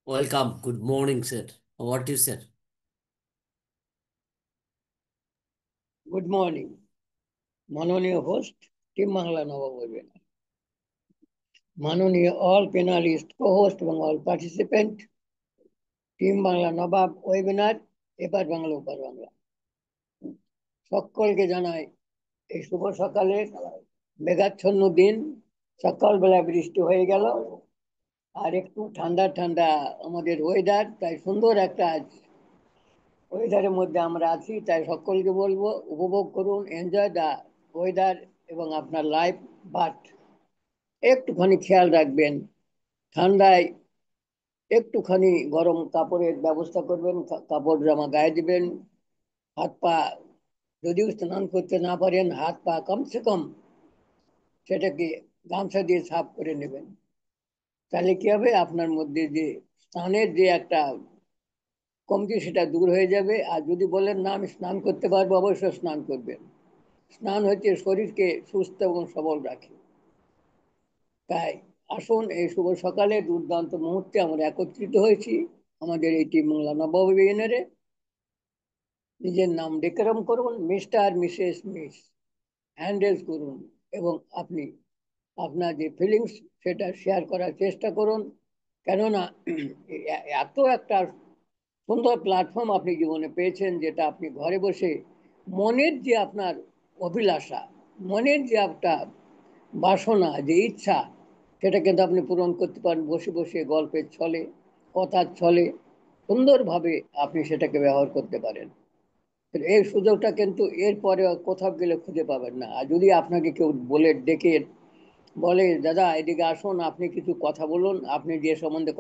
Welcome. Good morning, sir. What you said? Good morning, মাননীয় host, team Bangla নবাব webinar. মাননীয় all panelists, co-host এবং all participant, team Bangla নবাব webinar এপার বাংলা ওপার বাংলা সকলকে জানাই এই শুভ সকালে মেঘাচ্ছন্ন দিন। সকালবেলা বৃষ্টি হয়ে গেল আর একটু ঠান্ডা ঠান্ডা আমাদের ওয়েদার, তাই সুন্দর একটা ওয়েদারের মধ্যে আমরা আছি। তাই সকলকে বলবো উপভোগ করুন, এনজয় দ্য ওয়েদার এবং আপনার লাইফ, বাট একটুখানি খেয়াল রাখবেন ঠান্ডায় একটুখানি গরম কাপড়ের ব্যবস্থা করবেন, কাপড় জামা গায়ে দিবেন। হাত পা যদিও স্নান করতে না পারেন, হাত পা কমসে কম সেটাকে গামছা দিয়ে সাফ করে নেবেন। তাহলে কি হবে, আপনার মধ্যে যে স্নানের যে একটা কমতি সেটা দূর হয়ে যাবে। আর যদি বলেন না আমি স্নান করতে পারবো, অবশ্যই স্নান করবেন। স্নান হচ্ছে শরীরকে সুস্থ এবং সবল রাখে। তাই আসুন এই শুভ সকালে দুর্দান্ত মুহূর্তে আমরা একত্রিত হয়েছি আমাদের এই টিম বাংলা নবাব ওয়েবিনারে। নিজের নাম ডেকোরেশন করুন, মিস্টার মিসেস মিস হ্যান্ডেল করুন এবং আপনি আপনার যে ফিলিংস সেটা শেয়ার করার চেষ্টা করুন। কেননা এত একটা সুন্দর প্ল্যাটফর্ম আপনি জীবনে পেয়েছেন, যেটা আপনি ঘরে বসে মনের যে আপনার অভিলাষা, মনের যে একটা বাসনা, যে ইচ্ছা, সেটা কিন্তু আপনি পূরণ করতে পারেন বসে বসে গল্পের ছলে, কথার ছলে সুন্দরভাবে আপনি সেটাকে ব্যবহার করতে পারেন। এই সুযোগটা কিন্তু এরপরে কোথাও গেলে খুঁজে পাবেন না। আর যদি আপনাকে কেউ বলে ডেকে বলে দাদা এদিকে আসুন, আপনি কিছু কথা বলুন, আপনি যে সম্বন্ধে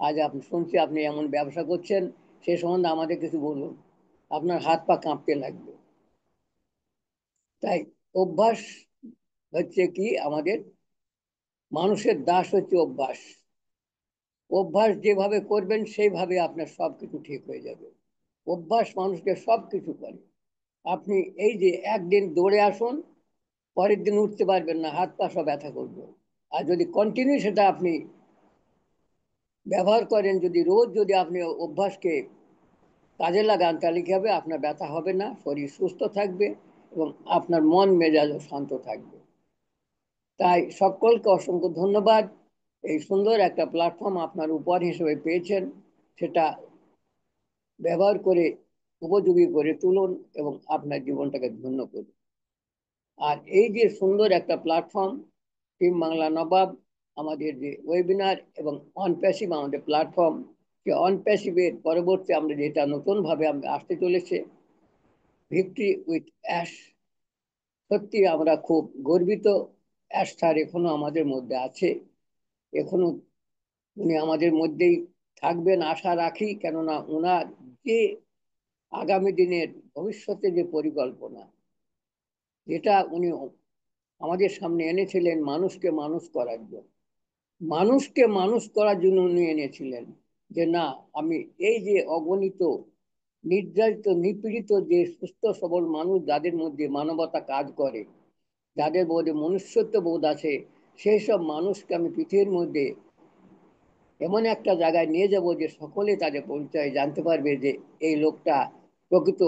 আজ আপনি শুনছি আপনি এমন ব্যবসা করছেন, সে সম্বন্ধে আমাদের কিছু বলুন, আপনার হাত পা কাঁপতে লাগবে। তাই অভ্যাস হচ্ছে কি, আমাদের মানুষের দাস হচ্ছে অভ্যাস। অভ্যাস যেভাবে করবেন সেইভাবে আপনার সবকিছু ঠিক হয়ে যাবে। অভ্যাস মানুষকে সবকিছু করে। আপনি এই যে একদিন দৌড়ে আসুন, পরের দিন উঠতে পারবেন না, হাত পা সব ব্যথা করবে। আর যদি কন্টিনিউ সেটা আপনি ব্যবহার করেন, যদি রোজ যদি আপনি অভ্যাসকে কাজে লাগান, তাহলে কি হবে, আপনার ব্যথা হবে না, শরীর সুস্থ থাকবে এবং আপনার মন মেজাজও শান্ত থাকবে। তাই সকলকে অসংখ্য ধন্যবাদ। এই সুন্দর একটা প্ল্যাটফর্ম আপনার উপহার হিসেবে পেয়েছেন, সেটা ব্যবহার করে উপযোগী করে তুলুন এবং আপনার জীবনটাকে ধন্য করুন। আর এই যে সুন্দর একটা প্ল্যাটফর্ম টিম বাংলা নবাব, আমাদের যে ওয়েবিনার এবং অনপ্যাসিভ আমাদের প্ল্যাটফর্ম, সে অনপ্যাসিভের পরবর্তী আমরা যেটা নতুনভাবে আমরা আসতে চলেছে, ভিক্টরি উইথ অ্যাশ। সত্যি আমরা খুব গর্বিত। অ্যাশ স্যার এখনো আমাদের মধ্যে আছে, এখনো উনি আমাদের মধ্যেই থাকবেন আশা রাখি। কেননা ওনার যে আগামী দিনের ভবিষ্যতে যে পরিকল্পনা, যেটা উনি আমাদের সামনে এনেছিলেন মানুষকে মানুষ করার জন্য, মানুষকে মানুষ করার জন্য উনি এনেছিলেন যে না, আমি এই যে অগণিত নির্যাতিত নিপীড়িত যে সুস্থ সবল মানুষ, যাদের মধ্যে মানবতা কাজ করে, যাদের মধ্যে মনুষ্যত্ব বোধ আছে, সেই সব মানুষকে আমি পৃথিবীর মধ্যে এমন একটা জায়গায় নিয়ে যাব যে সকলে তাদের পরিচয় জানতে পারবে যে এই লোকটা প্রকৃত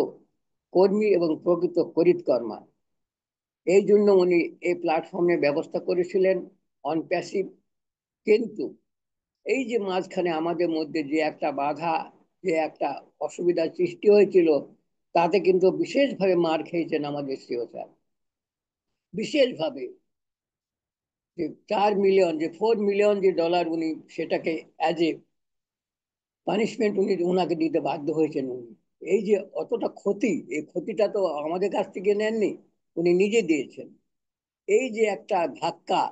কর্মী এবং প্রকৃত করিতকর্মা। এই জন্য উনি এই প্ল্যাটফর্মের ব্যবস্থা করেছিলেন অনপ্যাসিভ। কিন্তু এই যে মাঝখানে আমাদের মধ্যে যে একটা বাধা, যে একটা অসুবিধার সৃষ্টি হয়েছিল, তাতে কিন্তু বিশেষভাবে মার খেয়েছেন আমাদের সিও স্যার। বিশেষভাবে যে 4 মিলিয়ন, যে $4 মিলিয়ন যে ডলার উনি সেটাকে অ্যাজ এ পানিশমেন্ট উনি ওনাকে দিতে বাধ্য হয়েছেন। উনি এই যে অতটা ক্ষতি, এই ক্ষতিটা তো আমাদের কাছ থেকে নেননি, উনি নিজে দিয়েছেন। এই যে একটা ধাক্কা,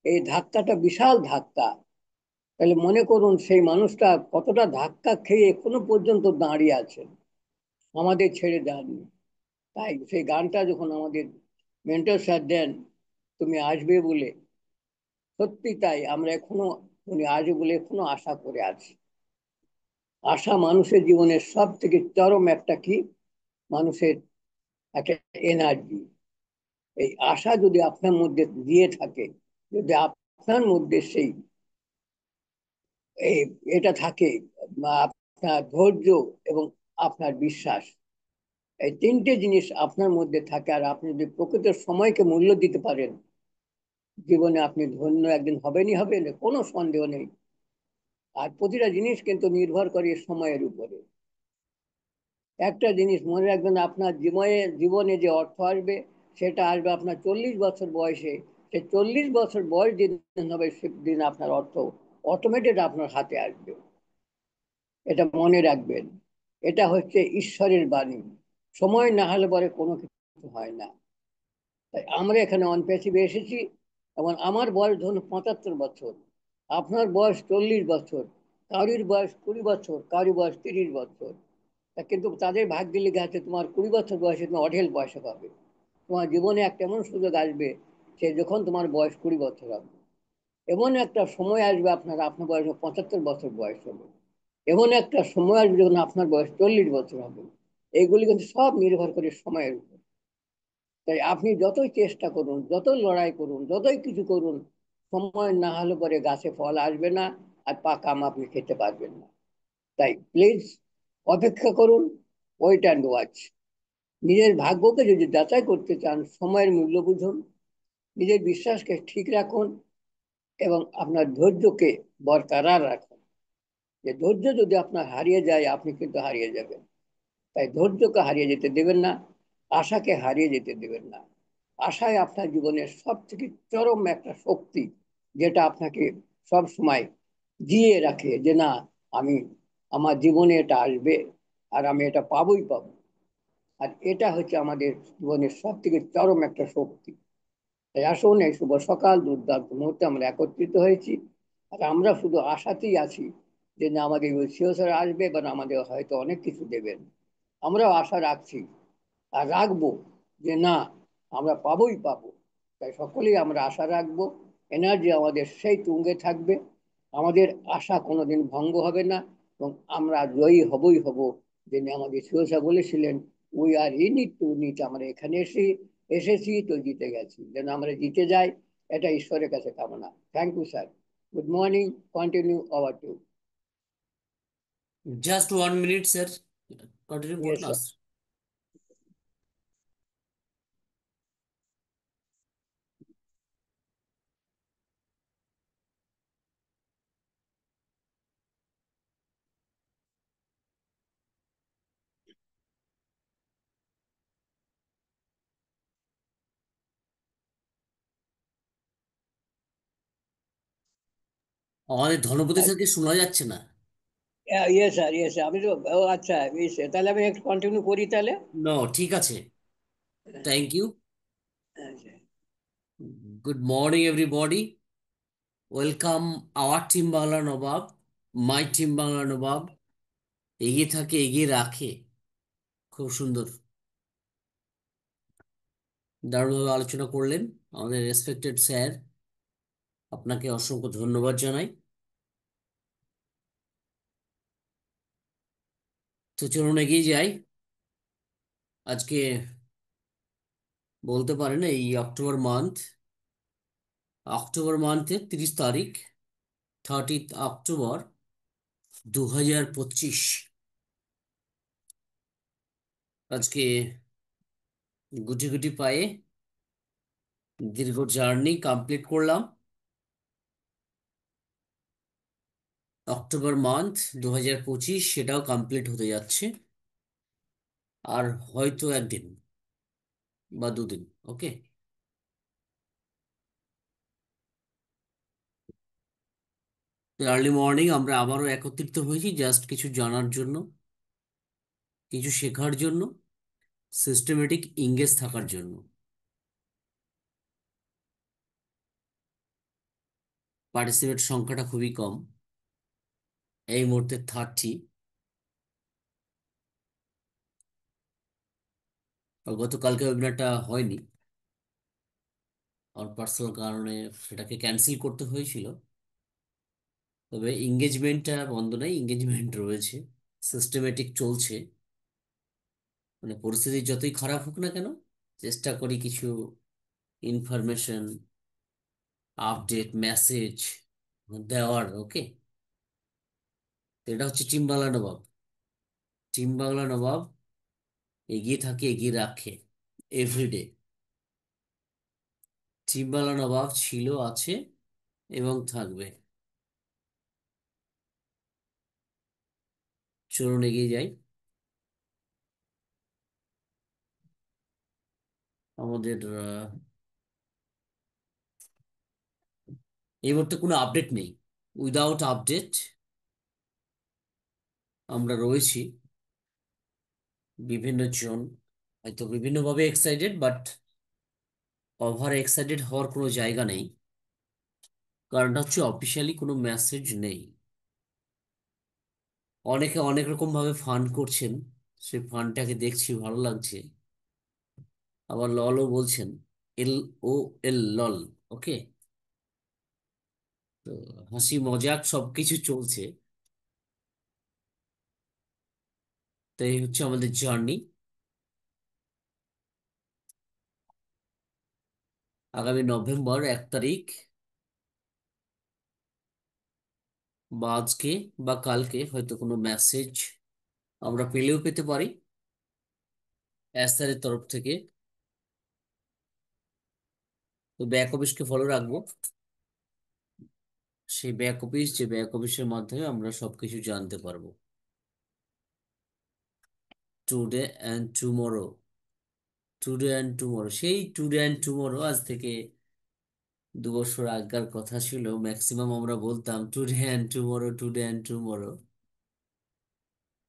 এই ধাক্কাটা বিশাল ধাক্কা। তাহলে মনে করুন সেই মানুষটা কতটা ধাক্কা খেয়ে এখনো পর্যন্ত দাঁড়িয়ে আছেন, আমাদের ছেড়ে দেননি। তাই সেই গানটা যখন আমাদের মেন্টর স্যার দেন, তুমি আসবে বলে, সত্যি তাই আমরা এখনো, উনি আসবে বলে এখনো আশা করে আছি। আশা মানুষের জীবনের সব থেকে চরম একটা কি, মানুষের একটা এনার্জি। এই আশা যদি আপনার মধ্যে দিয়ে থাকে, যদি আপনার মধ্যে সেই এই এটা থাকে, আপনার ধৈর্য এবং আপনার বিশ্বাস, এই তিনটে জিনিস আপনার মধ্যে থাকে, আর আপনি যদি প্রকৃত সময়কে মূল্য দিতে পারেন, জীবনে আপনি ধন্য একদিন হবেনই হবেন, কোনো সন্দেহ নেই। আর প্রতিটা জিনিস কিন্তু নির্ভর করে সময়ের উপরে। একটা জিনিস মনে রাখবেন, আপনার জীবনে জীবনে যে অর্থ আসবে, সেটা আসবে আপনার 40 বছর বয়সে। সে 40 বছর বয়স যেদিন হবে, সেদিন আপনার অর্থ অটোমেটেড আপনার হাতে আসবে। এটা মনে রাখবেন। এটা হচ্ছে ঈশ্বরের বাণী। সময় না হলে পরে কোনো কিছু হয় না। তাই আমরা এখানে অনপ্যাসিভে এসেছি, এবং আমার বয়স ধরুন 75 বছর, আপনার বয়স 40 বছর, কারুর বয়স 20 বছর, কারুর বয়স 30 বছর। তা কিন্তু তাদের ভাগ্যে লেগে আছে তোমার 20 বছর বয়সে তুমি অঢেল পয়সা পাবে। তোমার জীবনে একটা এমন সুযোগ আসবে, সে যখন তোমার বয়স 20 বছর হবে, এমন একটা সময় আসবে আপনার বয়স 75 বছর বয়স হবে, এমন একটা সময় আসবে যখন আপনার বয়স 40 বছর হবে। এইগুলি কিন্তু সব নির্ভর করে সময়ের উপর। তাই আপনি যতই চেষ্টা করুন, যতই লড়াই করুন, যতই কিছু করুন, সময় না হলে পরে গাছে ফল আসবে না, আর পাকা আম আপনি খেতে পারবেন না। তাই প্লিজ অপেক্ষা করুন, ওয়েট অ্যান্ড ওয়াচ। নিজের ভাগ্যকে যদি যাচাই করতে চান, সময়ের মূল্য বুঝুন, নিজের বিশ্বাসকে ঠিক রাখুন, এবং আপনার ধৈর্যকে বরকরার রাখুন। যে ধৈর্য যদি আপনার হারিয়ে যায়, আপনি কিন্তু হারিয়ে যাবেন। তাই ধৈর্যকে হারিয়ে যেতে দেবেন না, আশাকে হারিয়ে যেতে দেবেন না। আশাই আপনার জীবনের সব থেকে চরম একটা শক্তি, যেটা আপনাকে সব সময় জিয়ে রাখে, যে না, আমি, আমার জীবনে এটা আসবে, আর আমি এটা পাবোই পাবো। আর এটা হচ্ছে আমাদের জীবনের সব থেকে চরম একটা শক্তি। তাই আসুন, এই শুভ সকাল, দুর্দান্ত মুহূর্তে আমরা একত্রিত হয়েছি, আর আমরা শুধু আশাতেই আছি যে না, আমাদের শিও স্যার আসবে, এবং আমাদের হয়তো অনেক কিছু দেবেন। আমরাও আশা রাখছি, আর রাখবো, যে না, আমরা পাবোই পাবো। তাই সকলেই আমরা আশা রাখবো, এনার্জি আমাদের সেই তুঙ্গে থাকবে, আমাদের আশা কোনোদিন ভঙ্গ হবে না, এবং আমরা জয়ী হবই হব। যিনি আমাদের শিরোসা বলেছিলেন, we are in it to knit, আমরা এখানে এসেছি তো জিতে গেছি, যেন আমরা জিতে যাই, এটা ঈশ্বরের কাছে কামনা। Thank you sir. Good morning. Continue over to. Just 1 minute, sir. Continue yes করুন স্যার। আস। আমাদের ধনপতি স্যারকে শোনা যাচ্ছে না। ইয়েস স্যার, ইয়েস স্যার, আমি তো, ও আচ্ছা, ইয়েস, তাহলে আমি একটু কন্টিনিউ করি তাহলে। নো, ঠিক আছে। Thank you. আচ্ছা। Good morning everybody. Welcome our team Bangla Nabab, my team Bangla Nabab. এগিয়ে থাকে, এগিয়ে রাখে। খুব সুন্দর, দারুণভাবে আলোচনা করলেন আমাদের রেসপেক্টেড স্যার। আপনাকে অসংখ্য ধন্যবাদ জানাই। তো চলুন এগিয়ে যাই। আজকে বলতে পারেন এই অক্টোবর মান্থের 30 তারিখ, 30 অক্টোবর 2025। আজকে গুটি গুটি পায়ে দীর্ঘ জার্নি কমপ্লিট করলাম। অক্টোবর মান্থ 2025 সেটাও কমপ্লিট হতে যাচ্ছে, আর হয়তো একদিন বা দুদিন। ওকে। আর্লি মর্নিং আমরা আবারও একত্রিত হয়েছি, জাস্ট কিছু জানার জন্য, কিছু শেখার জন্য, সিস্টেমেটিক ইংগেজ থাকার জন্য। পার্টিসিপেট সংখ্যাটা খুবই কম, এই মুহূর্তে 30। আর গতকালকে ওয়েবিনারটা হয়নি, আমার পার্সোনাল কারণে সেটাকে ক্যান্সেল করতে হয়েছিল। তবে এঙ্গেজমেন্টটা বন্ধ নেই, এঙ্গেজমেন্ট রয়েছে, সিস্টেমেটিক চলছে। মানে পরিস্থিতি যতই খারাপ হোক না কেন, চেষ্টা করি কিছু ইনফরমেশন, আপডেট, মেসেজ দেওয়ার। ওকে। এটা হচ্ছে টিম বাংলা নবাব। টিম বাংলা নবাব এগিয়ে থাকে, এগিয়ে রাখে এভরিডে। টিম বাংলা নবাব ছিল, আছে এবং থাকবে। চলুন এগিয়ে যাই। আমাদের এই মুহূর্তে কোনো আপডেট নেই। উইদাউট আপডেট আমরা রয়েছি। বিভিন্ন জন হয়তো বিভিন্নভাবে এক্সাইটেড, বাট ওভার এক্সাইটেড হওয়ার কোনো জায়গা নেই। কারণটা হচ্ছে অফিসিয়ালি কোনো মেসেজ নেই। অনেকে অনেক রকম ভাবে ফান্ড করছেন, সেই ফান্ডটাকে দেখছি, ভালো লাগছে। আবার ললও বলছেন, LOL, লল। ওকে। তো হাসি মজাক সবকিছু চলছে। তো এই হচ্ছে আমাদের জার্নি। আগামী নভেম্বর 1 তারিখ, বা আজকে বা কালকে হয়তো কোনো মেসেজ আমরা পেলেও পেতে পারি স্যারের তরফ থেকে। তো ব্যাক অফিসকে ফলো রাখবো। সেই ব্যাক অফিস, যে ব্যাক অফিসের মাধ্যমে আমরা সবকিছু জানতে পারবো। Today and tomorrow. Today and tomorrow, সেই টুডে অ্যান্ড টুমরো আজ থেকে 2 বছর আগের কথা ছিল। ম্যাক্সিমাম আমরা বলতাম today and tomorrow, today and tomorrow.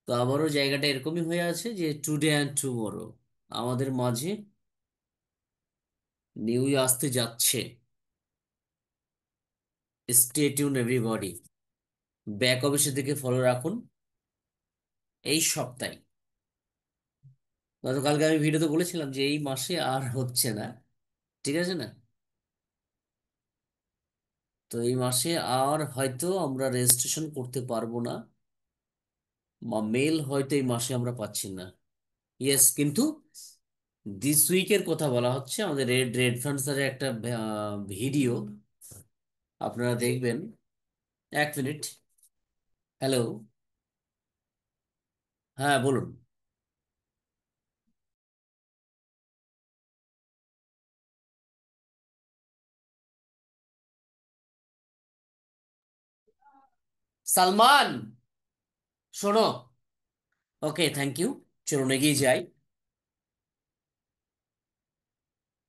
তো আবারও জায়গাটা এরকমই হয়ে আছে যে টুডে অ্যান্ড টুমরো আমাদের মাঝে নিউই আসতে যাচ্ছে। Stay tune everybody. ব্যাক অফিসের দিকে ফলো রাখুন এই সপ্তাহে। গতকালকে আমি ভিডিওতে বলেছিলাম যে এই মাসে আর হচ্ছে না, ঠিক আছে না? তো এই মাসে আর হয়তো আমরা রেজিস্ট্রেশন করতে পারবো না, বা মেল হয়তো এই মাসে আমরা পাচ্ছি না। ইয়েস, কিন্তু দিস উইকের কথা বলা হচ্ছে। আমাদের রেড রেড ফ্রান্সারের একটা ভিডিও আপনারা দেখবেন। 1 মিনিট। হ্যালো। হ্যাঁ, বলুন। সালমান, শোনো। ওকে, থ্যাংক ইউ। চলুন এগিয়ে যাই।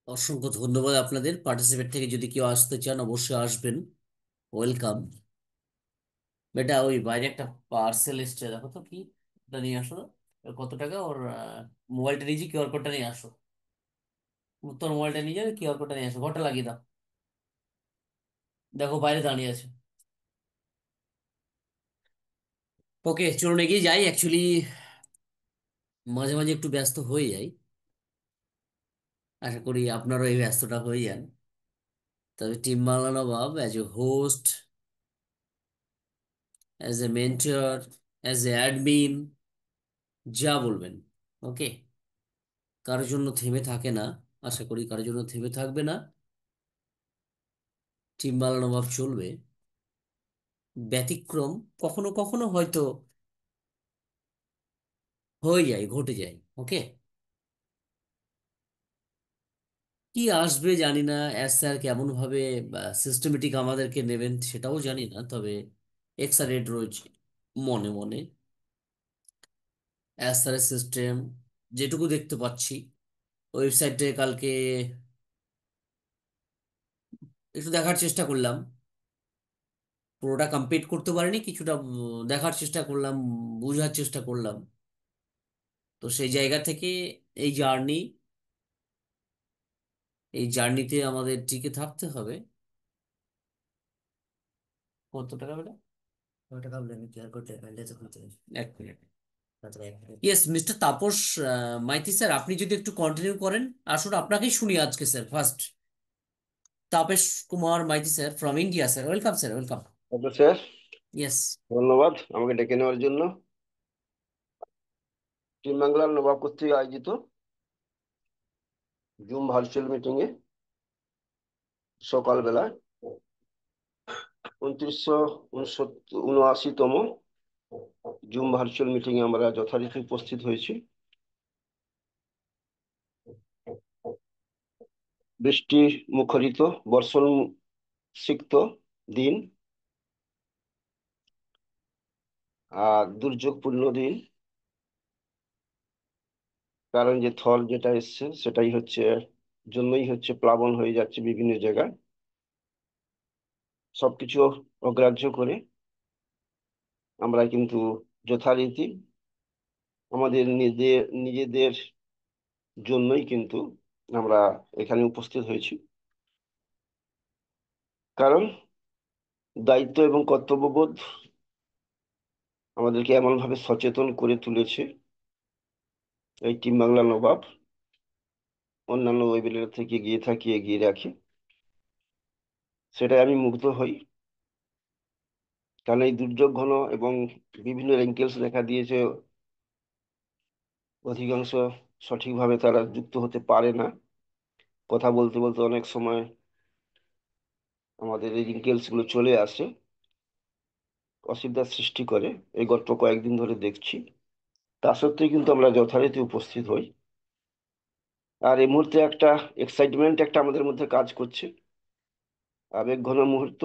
অসংখ্য ধন্যবাদ আপনাদের। পার্টিসিপেট থেকে যদি কেউ আসতে চান অবশ্যই আসবেন, ওয়েলকাম। বেটা, ওই বাইরে একটা পার্সেল এসছে, দেখো তো কি, ওটা নিয়ে আসো তো। ওর কত টাকা ওর? মোবাইলটা নিয়ে, কিউআর কোডটা নিয়ে আসো। তোর মোবাইলটা নিয়ে যাবে, কিউআর কোডটা নিয়ে আসো, ঘরটা লাগিয়ে দাও। দেখো বাইরে দাঁড়িয়ে আছে। ওকে, চলুন এগিয়ে যাই। অ্যাকচুয়ালি মাঝে মাঝে একটু ব্যস্ত হয়ে যাই। আশা করি আপনারও এই ব্যস্তটা হয়ে যান। তবে team Bangla Nawab as a host, as a mentor, as a admin, যা বলবেন। ওকে। কারোর জন্য থেমে থাকে না। আশা করি কারোর জন্য থেমে থাকবে না। টিম বাংলা নবাব চলবে। ব্যতিক্রম কখনো কখনো হয়তো হয়ে যায়, ঘটে যায়। ওকে। কি আসবে জানি না, স্যার কেমন ভাবে সিস্টেমেটিক আমাদেরকে নেবেন সেটাও জানি না। তবে এক্সাইটেড রয়েছে মনে মনে। স্যারের সিস্টেম যেটুকু দেখতে পাচ্ছি ওয়েবসাইটে, কালকে একটু দেখার চেষ্টা করলাম। পুরোটা কমপ্লিট করতে পারিনি, কিছুটা দেখার চেষ্টা করলাম, বোঝার চেষ্টা করলাম। তো সেই জায়গা থেকে এই জার্নি, এই জার্নিতে আমাদের টিকে থাকতে হবে। কত টাকা বেটা? কত টাকা বলে আমি ক্লিয়ার করতে পারলে তখন তো। 1 মিনিট। Yes, mister Tapas Maiti sir, আপনি যদি একটু কন্টিনিউ করেন। আসলে আপনাকেই শুনি আজকে sir first. Tapas Kumar Maiti sir from India sir, welcome sir, welcome. Okay sir, yes. ধন্যবাদ আমাকে ডেকে নেওয়ার জন্য। টিম বাংলার নবাব কর্তৃক আয়োজিত জুম ভার্চুয়াল মিটিং এ সকালবেলা 2979তম জুম ভার্চুয়াল মিটিং এ আমরা যথারীতি উপস্থিত হয়েছি। বৃষ্টি মুখরিত, বর্ষণ সিক্ত দিন আর দুর্যোগপূর্ণ দিন। কারণ যে থর যেটা এসছে সেটাই হচ্ছে জন্যই হচ্ছে প্লাবন হয়ে যাচ্ছে বিভিন্ন জায়গায়। সবকিছু অগ্রাহ্য করে আমরা কিন্তু যথারীতি আমাদের নিজেদের জন্যই কিন্তু আমরা এখানে উপস্থিত হয়েছি। কারণ দায়িত্ব এবং কর্তব্যবোধ আমাদেরকে এমন ভাবে সচেতন করে তুলেছে এই টিম বাংলা নবাব অন্যান্য ওয়েবিনার থেকে এগিয়ে রাখে। সেটাই আমি মুগ্ধ হই। কারণ এই দুর্যোগ ঘন এবং বিভিন্ন রেঙ্কেলস দেখা দিয়েছে, অধিকাংশ সঠিকভাবে তারা যুক্ত হতে পারে না। কথা বলতে বলতে অনেক সময় আমাদের এই রিঙ্কেলস গুলো চলে আসে, অসুবিধার সৃষ্টি করে। এই গত কয়েকদিন ধরে দেখছি। তা সত্ত্বেও কিন্তু আমরা যথারীতি উপস্থিত হই। আর এই মুহূর্তে একটা এক্সাইটমেন্ট একটা আমাদের মধ্যে কাজ করছে, আবেগ ঘন মুহূর্ত,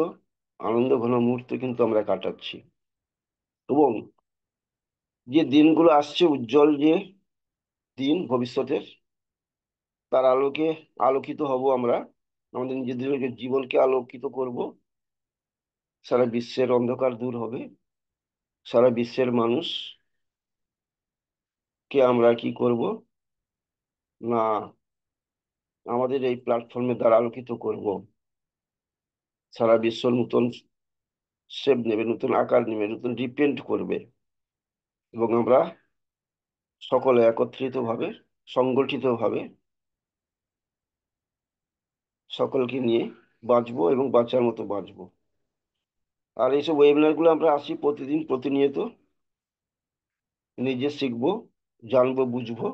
আনন্দ ঘন মুহূর্ত কিন্তু আমরা কাটাচ্ছি। এবং যে দিনগুলো আসছে, উজ্জ্বল যে দিন ভবিষ্যতের, তার আলোকে আলোকিত হব আমরা। আমাদের নিজেদের জীবনকে আলোকিত করব। সারা বিশ্বের অন্ধকার দূর হবে। সারা বিশ্বের মানুষ কে আমরা কি করব না, আমাদের এই প্ল্যাটফর্মের দ্বারা আলোকিত করব। সারা বিশ্ব নতুন শেপ নেবে, নতুন আকার নেবে, নতুন রিপেন্ট করবে। এবং আমরা সকলে একত্রিত ভাবে, সংগঠিত ভাবে সকলকে নিয়ে বাঁচবো এবং বাঁচার মতো বাঁচবো। আর এইসব ওয়েবিনার গুলো আমরা আসি প্রতিদিন, প্রতিনিয়ত নিজে শিখবো, জানবো, বুঝবো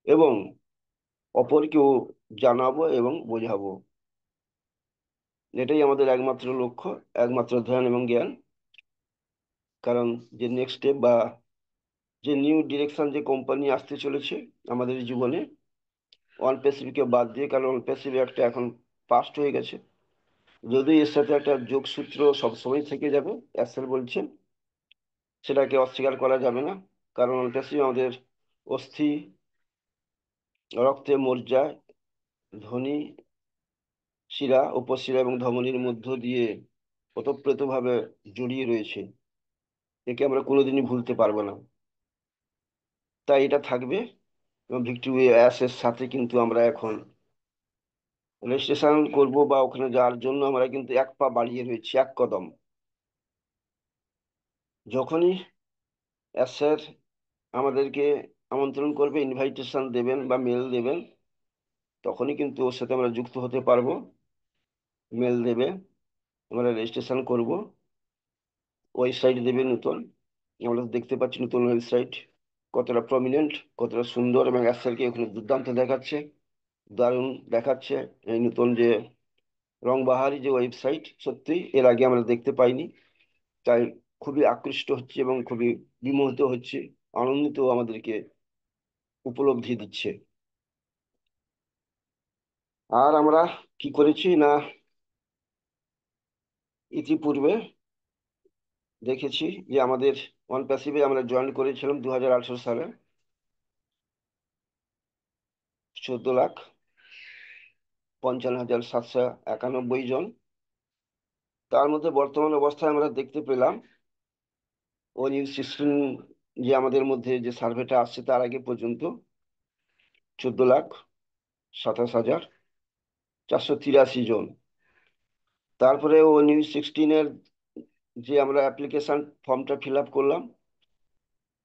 এবং অপরকেও জানাবো এবং বোঝাবো। এটাই আমাদের একমাত্র লক্ষ্য, একমাত্র ধ্যান এবং জ্ঞান। কারণ যে নেক্সট স্টেপ বা যে নিউ ডিরেকশন যে কোম্পানি আসতে চলেছে আমাদের জীবনে, ওয়ান প্যাসিফিককে বাদ দিয়ে, কারণ ওয়ান প্যাসিফিক একটা এখন পাস্ট হয়ে গেছে। যদিও এর সাথে একটা যোগসূত্র সবসময় থেকে যাবে, অ্যাসেল বলছেন, সেটাকে অস্বীকার করা যাবে না। কারণ ওয়ান প্যাসিফিক আমাদের অস্থি, রক্তে, মজ্জায়, ধ্বনি, শিরা, উপশিরা এবং ধমনীর মধ্য দিয়ে ওতপ্রোতভাবে জড়িয়ে রয়েছে। একে আমরা কোনোদিনই ভুলতে পারবো না। তাই এটা থাকবে। এবং ভিক্টোরিয়া অ্যাসের সাথে কিন্তু আমরা এখন রেজিস্ট্রেশন করব বা ওখানে যাওয়ার জন্য আমরা কিন্তু এক পা বাড়িয়ে রয়েছি, এক কদম। যখনই অ্যাসের আমাদেরকে আমন্ত্রণ করবে, ইনভাইটেশন দেবেন বা মেল দেবেন, তখনই কিন্তু ওর সাথে আমরা যুক্ত হতে পারবো। মেল দেবে, আমরা রেজিস্ট্রেশন করব, ওয়েবসাইট দেবে নতুন। আমরা তো দেখতে পাচ্ছি নতুন ওয়েবসাইট কতটা প্রমিনেন্ট, কতটা সুন্দর, এবং অ্যাসেরকে ওখানে দুর্দান্ত দেখাচ্ছে, দারুণ দেখাচ্ছে। এই নতুন যে রংবাহারি যে ওয়েবসাইট, সত্যি এর আগে আমরা দেখতে পাইনি। তাই খুবই আকৃষ্ট হচ্ছে এবং খুবই বিমোহিত হচ্ছে, আনন্দিত আমাদেরকে উপলব্ধি দিচ্ছে। আর আমরা কি করেছি না, ইতিপূর্বে দেখেছি যে আমাদের ওয়ান প্যাসিভে আমরা জয়েন করেছিলাম 2018 সালে 14,55,791 জন। তার মধ্যে বর্তমান অবস্থায় আমরা দেখতে পেলাম ও নিউজ 16 যে আমাদের মধ্যে যে সার্ভেটা আসছে তার আগে পর্যন্ত 14,27,483 জন। তারপরে ও নিউজ 16-এর যে আমরা অ্যাপ্লিকেশন ফর্মটা ফিল আপ করলাম,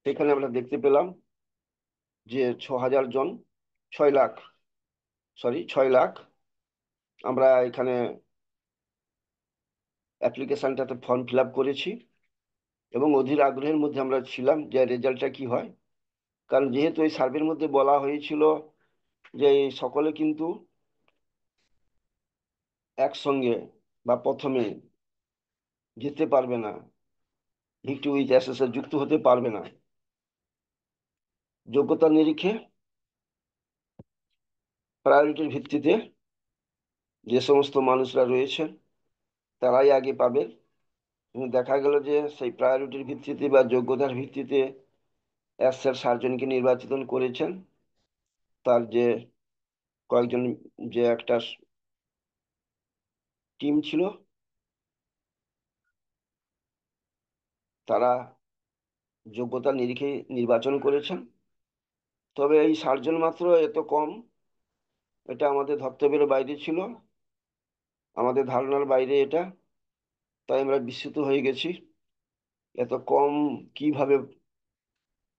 সেখানে আমরা দেখতে পেলাম যে 6,000 জন, 6 লাখ, সরি 6 লাখ আমরা এখানে অ্যাপ্লিকেশনটাতে ফর্ম ফিল আপ করেছি। এবং অধীর আগ্রহের মধ্যে আমরা ছিলাম যে রেজাল্টটা কি হয়। কারণ যেহেতু এই সার্ভের মধ্যে বলা হয়েছিল যে এই সকলে কিন্তু একসঙ্গে বা প্রথমে যেতে পারবে না, ভিক্টিম উইথ অ্যাসেসে যুক্ত হতে পারবে না। যোগ্যতার নিরিখে প্রায়োরিটির ভিত্তিতে যে সমস্ত মানুষরা রয়েছেন তারাই আগে পাবে। কিন্তু দেখা গেল যে সেই প্রায়োরিটির ভিত্তিতে বা যোগ্যতার ভিত্তিতে অ্যাস সার্জনকে নির্বাচিত করেছেন, তার যে কয়েকজন, যে একটা টিম ছিল, তারা যোগ্যতার নিরিখে নির্বাচন করেছেন। তবে এই সার্জন মাত্র এত কম, এটা আমাদের ধর্তব্যের বাইরে ছিল, আমাদের ধারণার বাইরে এটা। তাই আমরা বিস্মিত হয়ে গেছি, এত কম কিভাবে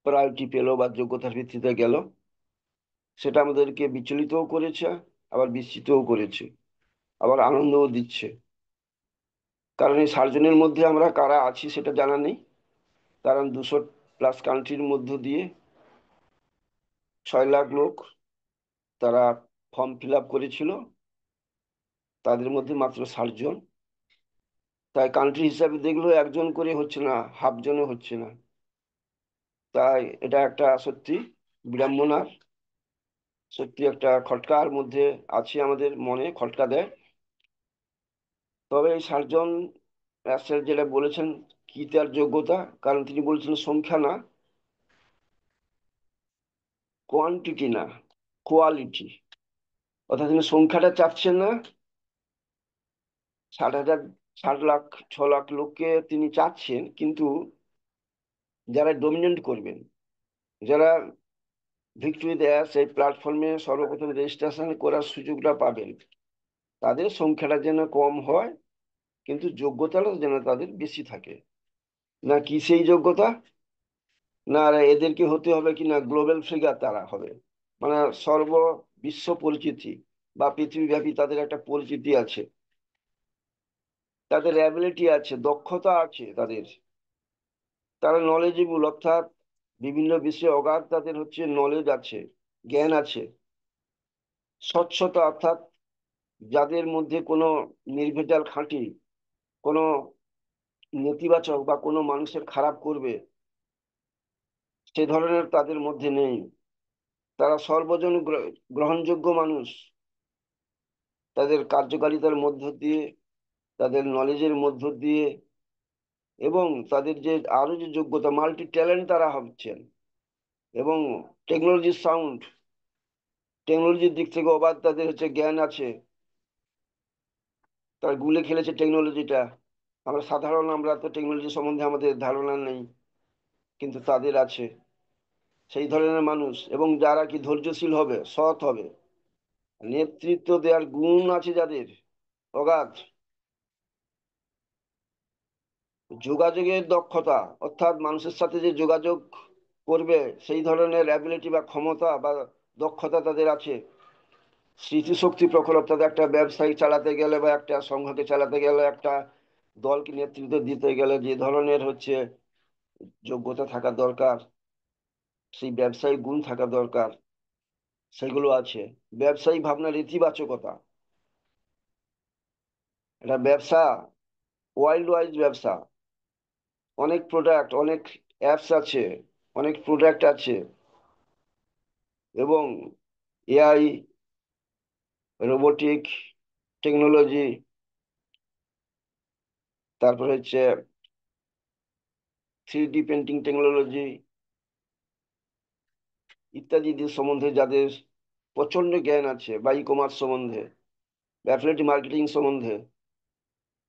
প্রায়োরিটি পেলো বা যোগ্যতার ভিত্তিতে গেল। সেটা আমাদেরকে বিচলিতও করেছে, আবার বিস্মিতও করেছে, আবার আনন্দও দিচ্ছে। কারণ এই সার্জনের মধ্যে আমরা কারা আছি সেটা জানা নেই। কারণ 200+ কান্ট্রির মধ্য দিয়ে 6 লাখ লোক তারা ফর্ম ফিল আপ করেছিল, তাদের মধ্যে মাত্র 60 জন। তাই কান্ট্রি হিসাবে দেখলেও একজন করে হচ্ছে না, হাফ জনও হচ্ছে না। তাই এটা একটা সত্যি বিড়ম্বনার, সত্যি একটা খটকার মধ্যে আছে, আমাদের মনে খটকা দেয়। তবে এই সার্জন রাস্টার যেটা বলেছেন কি তার যোগ্যতা, কারণ তিনি বলছেন সংখ্যা না, কোয়ান্টিটি না, কোয়ালিটি। অর্থাৎ তিনি সংখ্যাটা চাচ্ছেন না, 60,000, 60 লাখ, 6 লাখ লোককে তিনি চাচ্ছেন, কিন্তু যারা ডমিনেন্ট করবেন, যারা ভিক্টোরি দেয়া সেই প্ল্যাটফর্মে সর্বপ্রথম রেজিস্ট্রেশন করার সুযোগটা পাবেন, তাদের সংখ্যাটা যেন কম হয়, কিন্তু যোগ্যতাটা যেন তাদের বেশি থাকে। না কি সেই যোগ্যতা, না এদেরকে হতে হবে কি না গ্লোবাল ফিগার তারা হবে, মানে সর্ব বিশ্ব পরিচিতি বা পৃথিবীব্যাপী তাদের একটা পরিচিতি আছে, তাদের অ্যাবিলিটি আছে, দক্ষতা আছে তাদের, তারা নলেজেবল, অর্থাৎ বিভিন্ন বিষয়ে অগাধ তাদের হচ্ছে নলেজ আছে, জ্ঞান আছে। স্বচ্ছতা, অর্থাৎ যাদের মধ্যে কোনো নির্ভেজাল খাঁটি, কোনো নেতিবাচক বা কোনো মানুষের খারাপ করবে সে ধরনের তাদের মধ্যে নেই। তারা সর্বজন গ্রহণযোগ্য মানুষ, তাদের কার্যকারিতার মধ্য দিয়ে, তাদের নলেজের মধ্য দিয়ে, এবং তাদের যে আরো যে যোগ্যতা, মাল্টি ট্যালেন্ট তারা হচ্ছেন, এবং টেকনোলজি সাউন্ড, টেকনোলজির দিক থেকে অবাধ তাদের হচ্ছে জ্ঞান আছে, তারা গুলে খেলেছে টেকনোলজিটা। আমরা তো টেকনোলজি সম্বন্ধে আমাদের ধারণা নেই, কিন্তু তাদের আছে সেই ধরনের মানুষ। এবং যারা কি ধৈর্যশীল হবে, সৎ হবে, নেতৃত্ব দেওয়ার গুণ আছে যাদের অগাধ, যোগাযোগের দক্ষতা, অর্থাৎ মানুষের সাথে যে যোগাযোগ করবে সেই ধরনের অ্যাবিলিটি বা ক্ষমতা বা দক্ষতা তাদের আছে, স্মৃতিশক্তি প্রখর, অর্থাৎ একটা ব্যবসায়ী চালাতে গেলে বা একটা সংঘকে চালাতে গেলে, একটা দলকে নেতৃত্ব দিতে গেলে যে ধরনের হচ্ছে যোগ্যতা থাকা দরকার, সেই ব্যবসায়িক গুণ থাকা দরকার, সেগুলো আছে। ব্যবসায়ী ভাবনার ইতিবাচকতা, এটা ব্যবসা ওয়ার্ল্ড ওয়াইজ ব্যবসা, অনেক প্রোডাক্ট, অনেক অ্যাপস আছে, অনেক প্রোডাক্ট আছে, এবং এআই, রোবোটিক টেকনোলজি, তারপরে হচ্ছে 3D পেন্টিং টেকনোলজি ইত্যাদি সম্বন্ধে যাদের প্রচন্ড জ্ঞান আছে, বা ই কমার্স সম্বন্ধে, অ্যাফিলিয়েট মার্কেটিং সম্বন্ধে,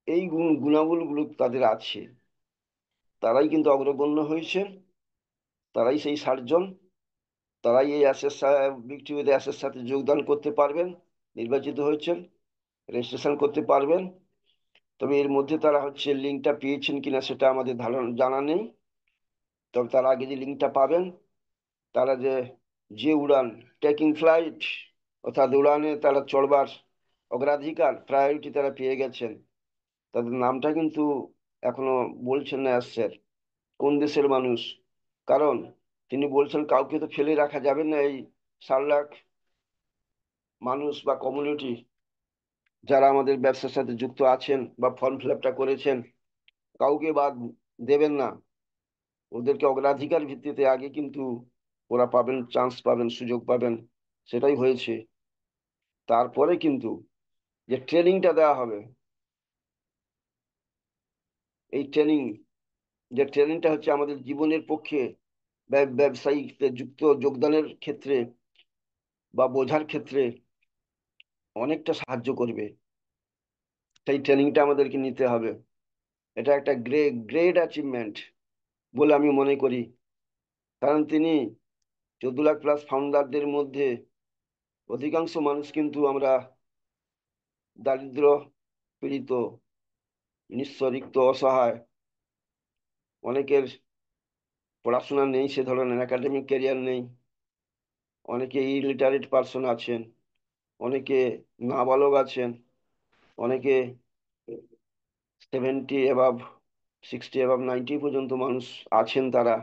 এই গুণাবলীগুলো তাদের আছে, তারাই কিন্তু অগ্রগণ্য হয়েছে, তারাই সেই 60 জন, তারাই এই ভিক্টোরিয়া অ্যাসের সাথে যোগদান করতে পারবেন, নির্বাচিত হয়েছেন, রেজিস্ট্রেশন করতে পারবেন। তবে এর মধ্যে তারা হচ্ছে লিঙ্কটা পেয়েছেন কিনা সেটা আমাদের ধারণা জানা নেই। তবে তার আগে যে লিঙ্কটা পাবেন, তারা যে যে উড়ান, টেকিং ফ্লাইট, অর্থাৎ উড়ানে তারা চড়বার অগ্রাধিকার, প্রায়োরিটি তারা পেয়ে গেছেন। তাদের নামটা কিন্তু এখনো বলছেন না স্যার কোন দেশের মানুষ, কারণ তিনি বলছেন কাউকে তো ফেলে রাখা যাবে না, এই 4 লাখ মানুষ বা কমিউনিটি যারা আমাদের ব্যবসার সাথে যুক্ত আছেন বা ফর্ম ফিল আপটা করেছেন, কাউকে বাদ দেবেন না, ওদেরকে অগ্রাধিকার ভিত্তিতে আগে কিন্তু ওরা পাবেন, চান্স পাবেন, সুযোগ পাবেন, সেটাই হয়েছে। তারপরে কিন্তু যে ট্রেনিংটা দেওয়া হবে, এই যে ট্রেনিংটা হচ্ছে আমাদের জীবনের পক্ষে ব্যবসায়িক যুক্ত যোগদানের ক্ষেত্রে বা বোঝার ক্ষেত্রে অনেকটা সাহায্য করবে। সেই ট্রেনিংটা আমাদেরকে নিতে হবে। এটা একটা গ্রেট অ্যাচিভমেন্ট বলে আমি মনে করি। কারণ তিনি 14 লাখ প্লাস ফাউন্ডারদের মধ্যে অধিকাংশ মানুষ কিন্তু আমরা দারিদ্র পীড়িত, নিঃস্ব, রিক্ত, অসহায়। অনেকের পড়াশোনা নেই, সে ধরনের একাডেমিক ক্যারিয়ার নেই। অনেকে ইলিটারেট পার্সন আছেন, অনেকে নাবালক আছেন, অনেকে 70 এবাভ, 60 এবাভ, 90 পর্যন্ত মানুষ আছেন। তারা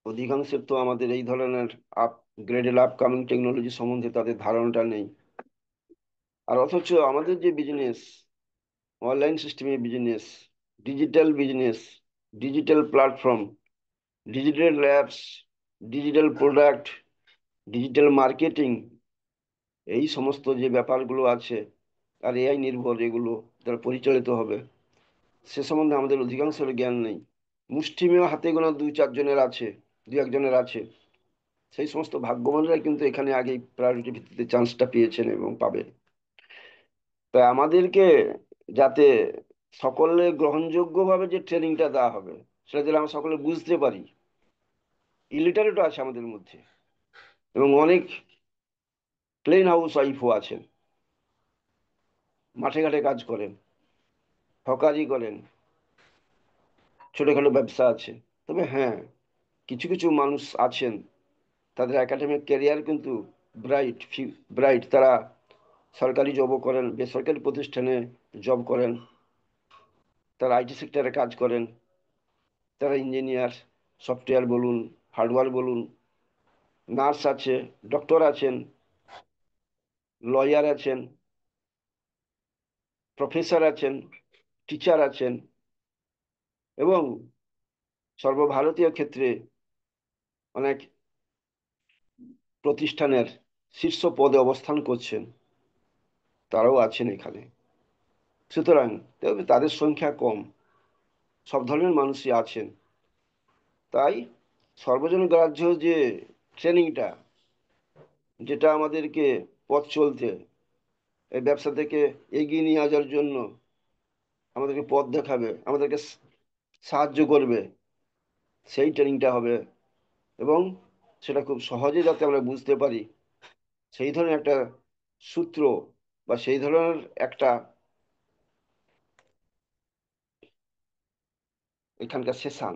অধিকাংশের তো আমাদের এই ধরনের আপগ্রেডেড আপকামিং টেকনোলজি সম্বন্ধে তাদের ধারণাটা নেই। আর অথচ আমাদের যে বিজনেস, অনলাইন সিস্টেমে business, business, digital platform, digital apps, digital product, digital marketing, এই সমস্ত যে ব্যাপারগুলো আছে, আর এআই নির্ভর এগুলো যারা পরিচালিত হবে, সে সম্বন্ধে আমাদের অধিকাংশের জ্ঞান নেই। মুষ্টিমেয় হাতে গোনা 2-4 জনের আছে, 2-1 জনের আছে। সেই সমস্ত ভাগ্যবানরা কিন্তু এখানে আগেই প্রায়োরিটি ভিত্তিতে চান্সটা পেয়েছেন এবং পাবেন। তাই আমাদেরকে যাতে সকলে গ্রহণযোগ্যভাবে যে ট্রেনিংটা দেওয়া হবে, সেটা যেন আমরা সকলে বুঝতে পারি। ইলিটারেটও আছে আমাদের মধ্যে, এবং অনেক প্লেন হাউস ওয়াইফও আছেন, মাঠে ঘাটে কাজ করেন, হকারি করেন, ছোটখাটো ব্যবসা আছে। তবে হ্যাঁ, কিছু কিছু মানুষ আছেন, তাদের একাডেমিক ক্যারিয়ার কিন্তু ব্রাইট, ব্রাইট। তারা সরকারি জবও করেন, বেসরকারি প্রতিষ্ঠানে জব করেন, তারা আইটি সেক্টরে কাজ করেন, তারা ইঞ্জিনিয়ার, সফটওয়্যার বলুন, হার্ডওয়্যার বলুন, নার্স আছে, ডক্টর আছেন, লয়ার আছেন, প্রফেসর আছেন, টিচার আছেন, এবং সর্বভারতীয় ক্ষেত্রে অনেক প্রতিষ্ঠানের শীর্ষ পদে অবস্থান করছেন, তারাও আছেন এখানে। সুতরাং তবে তাদের সংখ্যা কম, সব ধরনের মানুষই আছেন। তাই সর্বজনগ্রাহ্য যে ট্রেনিংটা, যেটা আমাদেরকে পথ চলতে, এই ব্যবসা থেকে এগিয়ে নিয়ে যাওয়ার জন্য আমাদেরকে পথ দেখাবে, আমাদেরকে সাহায্য করবে, সেই ট্রেনিংটা হবে। এবং সেটা খুব সহজে যাতে আমরা বুঝতে পারি, সেই ধরনের একটা সূত্র বা সেই ধরনের একটা এখানকার সেশন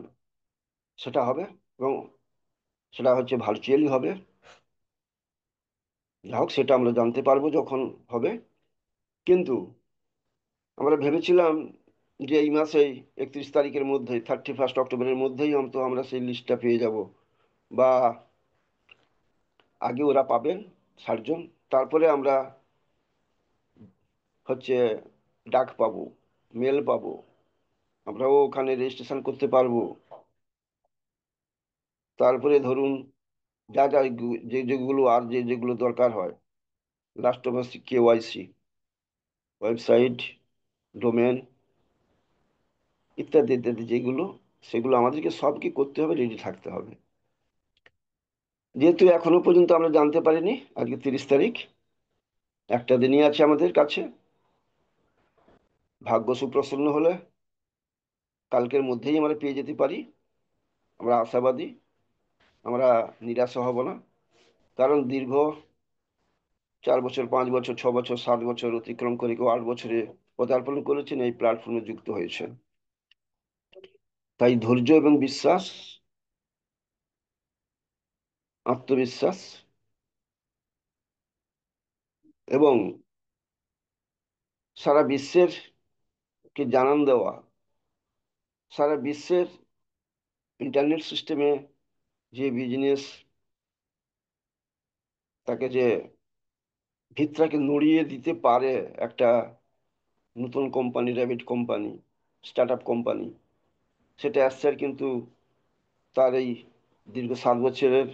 সেটা হবে। এবং সেটা হচ্ছে ভার্চুয়ালি হবে। যা হোক, সেটা আমরা জানতে পারবো যখন হবে। কিন্তু আমরা ভেবেছিলাম যে এই মাসেই 31 তারিখের মধ্যে, 31 অক্টোবরের মধ্যেই অন্তত আমরা সেই লিস্টটা পেয়ে যাব, বা আগে ওরা পাবেন 60 জন। তারপরে আমরা হচ্ছে ডাক পাবো, মেল পাবো, আমরাও ওখানে রেজিস্ট্রেশন করতে পারবো। তারপরে ধরুন যা যা যেগুলো আর যেগুলো দরকার হয়, last of KYC, website, domain, ইত্যাদি ইত্যাদি যেগুলো, সেগুলো আমাদেরকে সব কি করতে হবে, রেডি থাকতে হবে। যেহেতু এখনো পর্যন্ত আমরা জানতে পারিনি, আজকে 30 তারিখ, একটা দিনই আছে আমাদের কাছে। ভাগ্য সুপ্রসন্ন হলে কালকের মধ্যেই আমরা পেয়ে যেতে পারি। আমরা আশাবাদী, আমরা নিরাশা হব না। কারণ দীর্ঘ 4 বছর, 5 বছর, 6 বছর, 7 বছর অতিক্রম করে কেউ 8 বছরে পদার্পণ করেছেন, এই প্ল্যাটফর্মে যুক্ত হয়েছে। তাই ধৈর্য এবং বিশ্বাস, আত্মবিশ্বাস, এবং সারা বিশ্বের কে জানান দেওয়া, সারা বিশ্বের ইন্টারনেট সিস্টেমে যে বিজনেস, তাকে যে ভিতটাকে নড়িয়ে দিতে পারে একটা নতুন company, rabbit company, start up company, সেটা অ্যাসচার কিন্তু তার এই দীর্ঘ 7 বছরের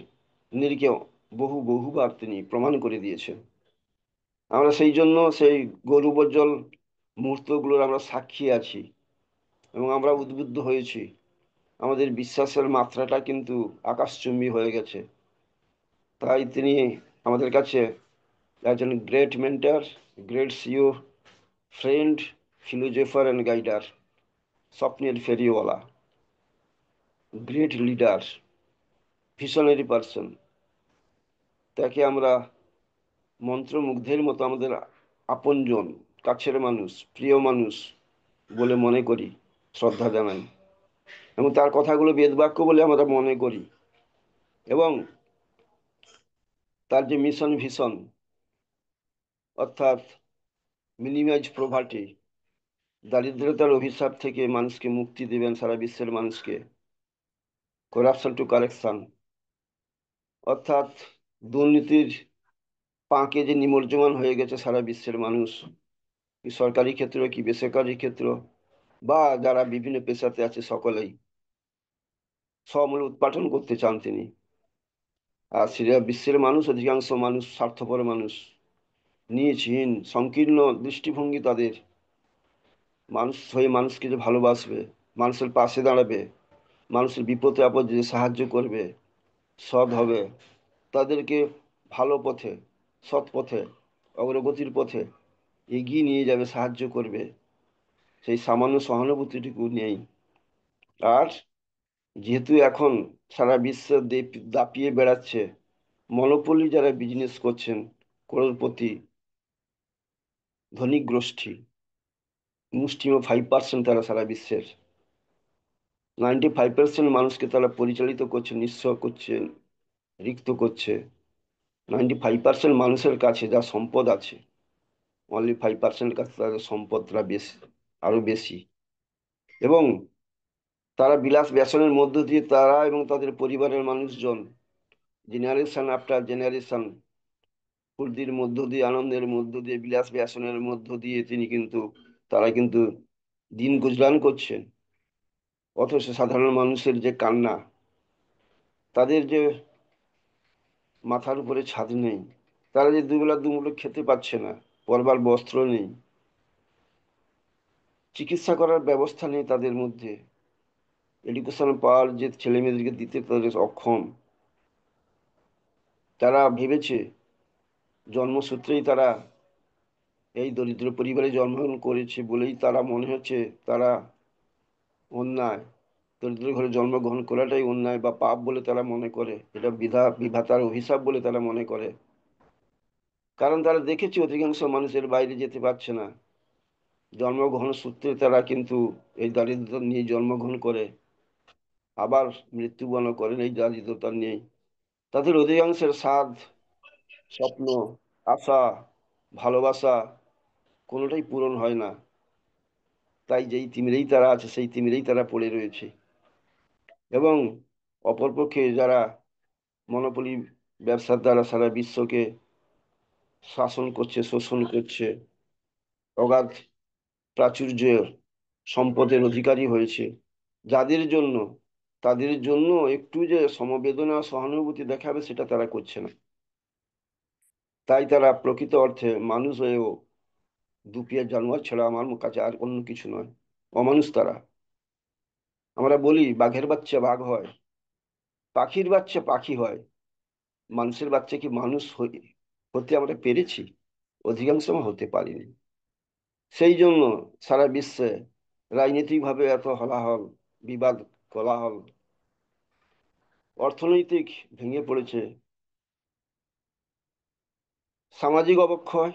নিরিখে বহুবার তিনি প্রমাণ করে দিয়েছেন। আমরা সেই জন্য সেই গৌরবোজ্জ্বল মুহূর্তগুলোর আমরা সাক্ষী আছি এবং আমরা উদ্বুদ্ধ হয়েছি। আমাদের বিশ্বাসের মাত্রাটা কিন্তু আকাশচুম্বী হয়ে গেছে। তাই তিনি আমাদের কাছে একজন great mentor, great CEO, friend, philosopher and guider, স্বপ্নের ফেরিওয়ালা, গ্রেট লিডার, ভিশনারি পার্সন। তাকে আমরা মন্ত্রমুগ্ধের মতো আমাদের আপনজন, কাছের মানুষ, প্রিয় মানুষ বলে মনে করি, শ্রদ্ধা জানাই, এবং তার কথাগুলো বেদবাক্য বলে আমরা মনে করি। এবং তার যে মিশন ভিশন, অর্থাৎ মিনিমাইজ প্রভার্টি, দারিদ্রতার অভিশাপ থেকে মানুষকে মুক্তি দেবেন, সারা বিশ্বের মানুষকে, করাপশন টু কারেকশন, অর্থাৎ দুর্নীতির পাঁকে যে নিমজ্জমান হয়ে গেছে সারা বিশ্বের মানুষ, কি সরকারি ক্ষেত্র কি বেসরকারি ক্ষেত্র বা যারা বিভিন্ন পেশাতে আছে, সকলেই সমূলে উৎপাটন করতে চান তিনি। আর সিরিয়া বিশ্বের মানুষ, অধিকাংশ মানুষ স্বার্থপর মানুষ, নিচহীন সংকীর্ণ দৃষ্টিভঙ্গি তাদের। মানুষ হয়ে মানুষকে যে ভালোবাসবে, মানুষের পাশে দাঁড়াবে, মানুষের বিপদে আপদে যে সাহায্য করবে, সৎ হবে, তাদেরকে ভালো পথে, সৎ পথে, অগ্রগতির পথে এগিয়ে নিয়ে যাবে, সাহায্য করবে, সেই সামান্য সহানুভূতিটুকু নেই। আর যেহেতু এখন সারা বিশ্ব দাপিয়ে বেড়াচ্ছে মনোপলি যারা বিজনেস করছেন, করোড়পতি ধনিক গোষ্ঠী, মুষ্টিম 5% তারা সারা বিশ্বের 95% মানুষকে তারা পরিচালিত করছে, নিঃস্ব করছে, রিক্ত করছে। 95% মানুষের কাছে যা সম্পদ আছে, অনলি 5% কাছে তাদের সম্পদটা বেশি, আরো বেশি। এবং তারা বিলাস ব্যসনের মধ্য দিয়ে তারা এবং তাদের পরিবারের মানুষজন জেনারেশন আফটার জেনারেশন ফুর্তির মধ্য দিয়ে, আনন্দের মধ্য দিয়ে, বিলাস ব্যসনের মধ্য দিয়ে তারা কিন্তু দিন গুজরান করছেন। অথচ সাধারণ মানুষের যে কান্না, তাদের যে মাথার উপরে ছাদ নেই, তারা যে দুবেলা দুমুঠো খেতে পাচ্ছে না, পরবার বস্ত্র নেই, চিকিৎসা করার ব্যবস্থা নেই তাদের মধ্যে, এডুকেশন পাওয়ার যে ছেলে মেয়েদেরকে দিতে তাদের অক্ষম। তারা ভেবেছে জন্মসূত্রেই তারা এই দরিদ্র পরিবারে জন্মগ্রহণ করেছে বলেই তারা মনে হচ্ছে তারা অন্যায়, দরিদ্র ঘরে জন্মগ্রহণ করাটাই অন্যায় বা পাপ বলে তারা মনে করে, এটা বিধাতার অভিশাপ বলে তারা মনে করে। কারণ তারা দেখেছে অধিকাংশ মানুষের বাইরে যেতে পারছে না, জন্মগ্রহণ সূত্রে তারা কিন্তু এই দারিদ্রতা নিয়ে জন্মগ্রহণ করে, আবার মৃত্যুবরণ করেন এই দারিদ্রতা নিয়ে। তাদের অধিকাংশের স্বাদ, স্বপ্ন, আশা, ভালোবাসা কোনোটাই পূরণ হয় না। তাই যেই তিমিরেই তারা আছে সেই তিমিরেই তারা পড়ে রয়েছে। এবং অপরপক্ষে যারা মনোপলি ব্যবসার দ্বারা সারা বিশ্বকে শাসন করছে, শোষণ করছে, অগাধ প্রাচুর্য সম্পদের অধিকারী হয়েছে, যাদের জন্য, তাদের জন্য একটু যে সমবেদনা সহানুভূতি দেখাবে সেটা তারা করছে না। তাই তারা প্রকৃত অর্থে মানুষ হয়েও দুপিয়া জানোয়ার ছাড়া আমার কাছে আর অন্য কিছু নয়, অমানুষ তারা। আমরা বলি বাঘের বাচ্চা বাঘ হয়, পাখির বাচ্চা পাখি হয়, মানুষের বাচ্চা কি মানুষ হতে আমরা পেরেছি? অধিকাংশ সময় হতে পারিনি। সেই জন্য সারা বিশ্বে রাজনৈতিকভাবে এত হলাহল, বিবাদ, কোলাহল, অর্থনৈতিক ভেঙে পড়েছে, সামাজিক অবক্ষয়,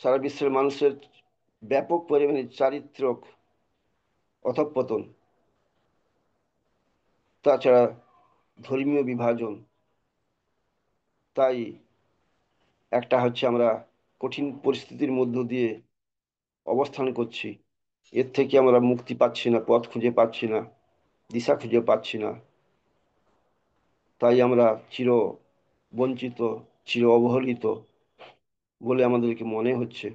সারা বিশ্বের মানুষের ব্যাপক পরিমাণে চারিত্রিক অধঃপতন, তাছাড়া ধর্মীয় বিভাজন। তাই একটা হচ্ছে আমরা কঠিন পরিস্থিতির মধ্য দিয়ে অবস্থান করছি, এর থেকে আমরা মুক্তি পাচ্ছি না, পথ খুঁজে পাচ্ছি না, দিশা খুঁজে পাচ্ছি না। তাই আমরা চির বঞ্চিত, চির অবহেলিত বলে আমাদেরকে মনে হচ্ছে।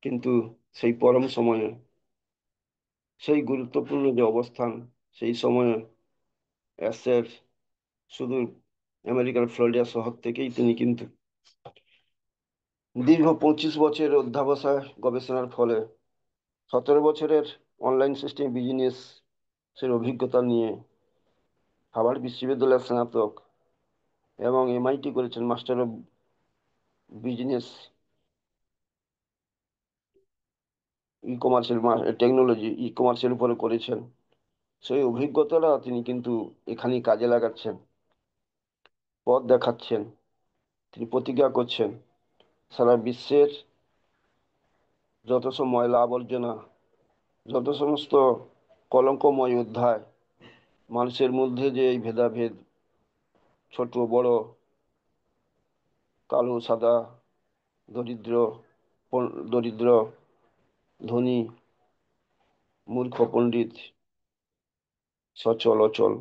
কিন্তু সেই পরম সময়ে সেই গুরুত্বপূর্ণ যে অবস্থান সেই সময়ে এসের শুধু আমেরিকার ফ্লোরিডা শহর থেকেই তিনি কিন্তু দীর্ঘ 25 বছরের অধ্যাবসায় গবেষণার ফলে 17 বছরের অনলাইন সিস্টেম বিজনেস অভিজ্ঞতা নিয়ে হার্ভার্ড বিশ্ববিদ্যালয়ের স্নাতক এবং MIT করেছেন মাস্টার অফ বিজনেস ই কমার্সের উপরে করেছেন। সেই অভিজ্ঞতাটা তিনি কিন্তু এখানেই কাজে লাগাচ্ছেন, পথ দেখাচ্ছেন। তিনি প্রতিজ্ঞা করছেন সারা বিশ্বের যত সব ময়লা আবর্জনা, যত সমস্ত কলঙ্কময় অধ্যায়, মানুষের মধ্যে যে এই ভেদাভেদ, ছোট বড়, কালো সাদা, দরিদ্র দরিদ্র, ধনী, মূর্খ পণ্ডিত, সচল অচল,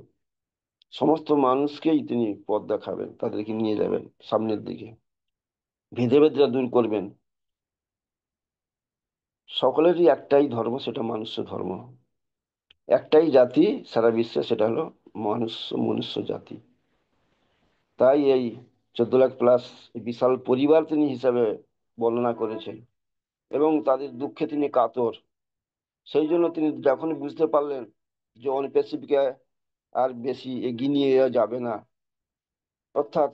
সমস্ত মানুষকেই তিনি পথ দেখাবেন, তাদেরকে নিয়ে যাবেন সামনের দিকে, ভেদাভেদটা দূর করবেন। সকলেরই একটাই ধর্ম, সেটা মনুষ্য ধর্ম। একটাই জাতি সারা বিশ্বে, সেটা হলো মনুষ্য জাতি। তাই এই 14 লাখ প্লাস বিশাল পরিবার তিনি হিসাবে বর্ণনা করেছেন এবং তাদের দুঃখে তিনি কাতর। সেই জন্য তিনি যখন বুঝতে পারলেন যে ওয়ান প্যাসিফিকে আর বেশি এগিয়ে নিয়ে যাওয়া যাবে না, অর্থাৎ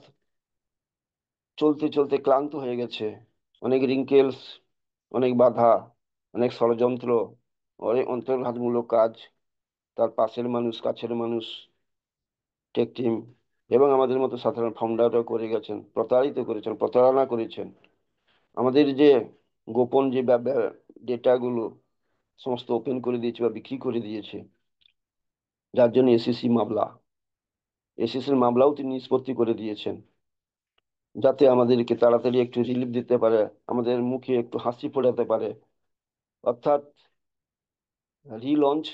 চলতে চলতে ক্লান্ত হয়ে গেছে, অনেক রিঙ্কেলস, অনেক বাধা, অনেক ষড়যন্ত্র, অনেক অন্তর্ঘাতমূলক কাজ, তার পাশের মানুষ, কাছের মানুষ, টেক টিম এবং আমাদের মতো সাধারণ ফাউন্ডাররা করে গেছেন, প্রতারিত করেছেন, প্রতারণা করেছেন। আমাদের যে গোপন যে ডেটাগুলো সমস্ত ওপেন করে দিয়েছে বা বিক্রি করে দিয়েছে, যার জন্য এসএসসির মামলাও তিনি নিষ্পত্তি করে দিয়েছেন, যাতে আমাদেরকে তাড়াতাড়ি একটু রিলিফ দিতে পারে, আমাদের মুখে একটু হাসি ফোটাতে পারে, অর্থাৎ রিলঞ্চ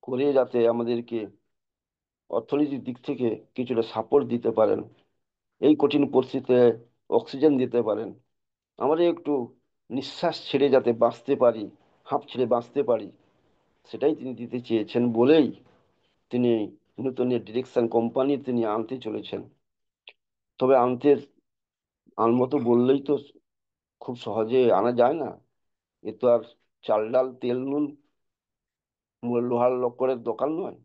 করে যাতে আমাদেরকে অর্থনৈতিক দিক থেকে কিছুটা সাপোর্ট দিতে পারেন, এই কঠিন পরিস্থিতিতে অক্সিজেন দিতে পারেন, আমরা একটু নিঃশ্বাস ছেড়ে যাতে বাঁচতে পারি, হাঁপ ছেড়ে বাঁচতে পারি, সেটাই তিনি দিতে চেয়েছেন বলেই তিনি নতুন ডিরেকশন কোম্পানি তিনি আনতে চলেছেন। তবে আনমতো বললেই তো খুব সহজে আনা যায় না। এ তো আর চাল ডাল তেল নুন লোহার লক্করের দোকান নয়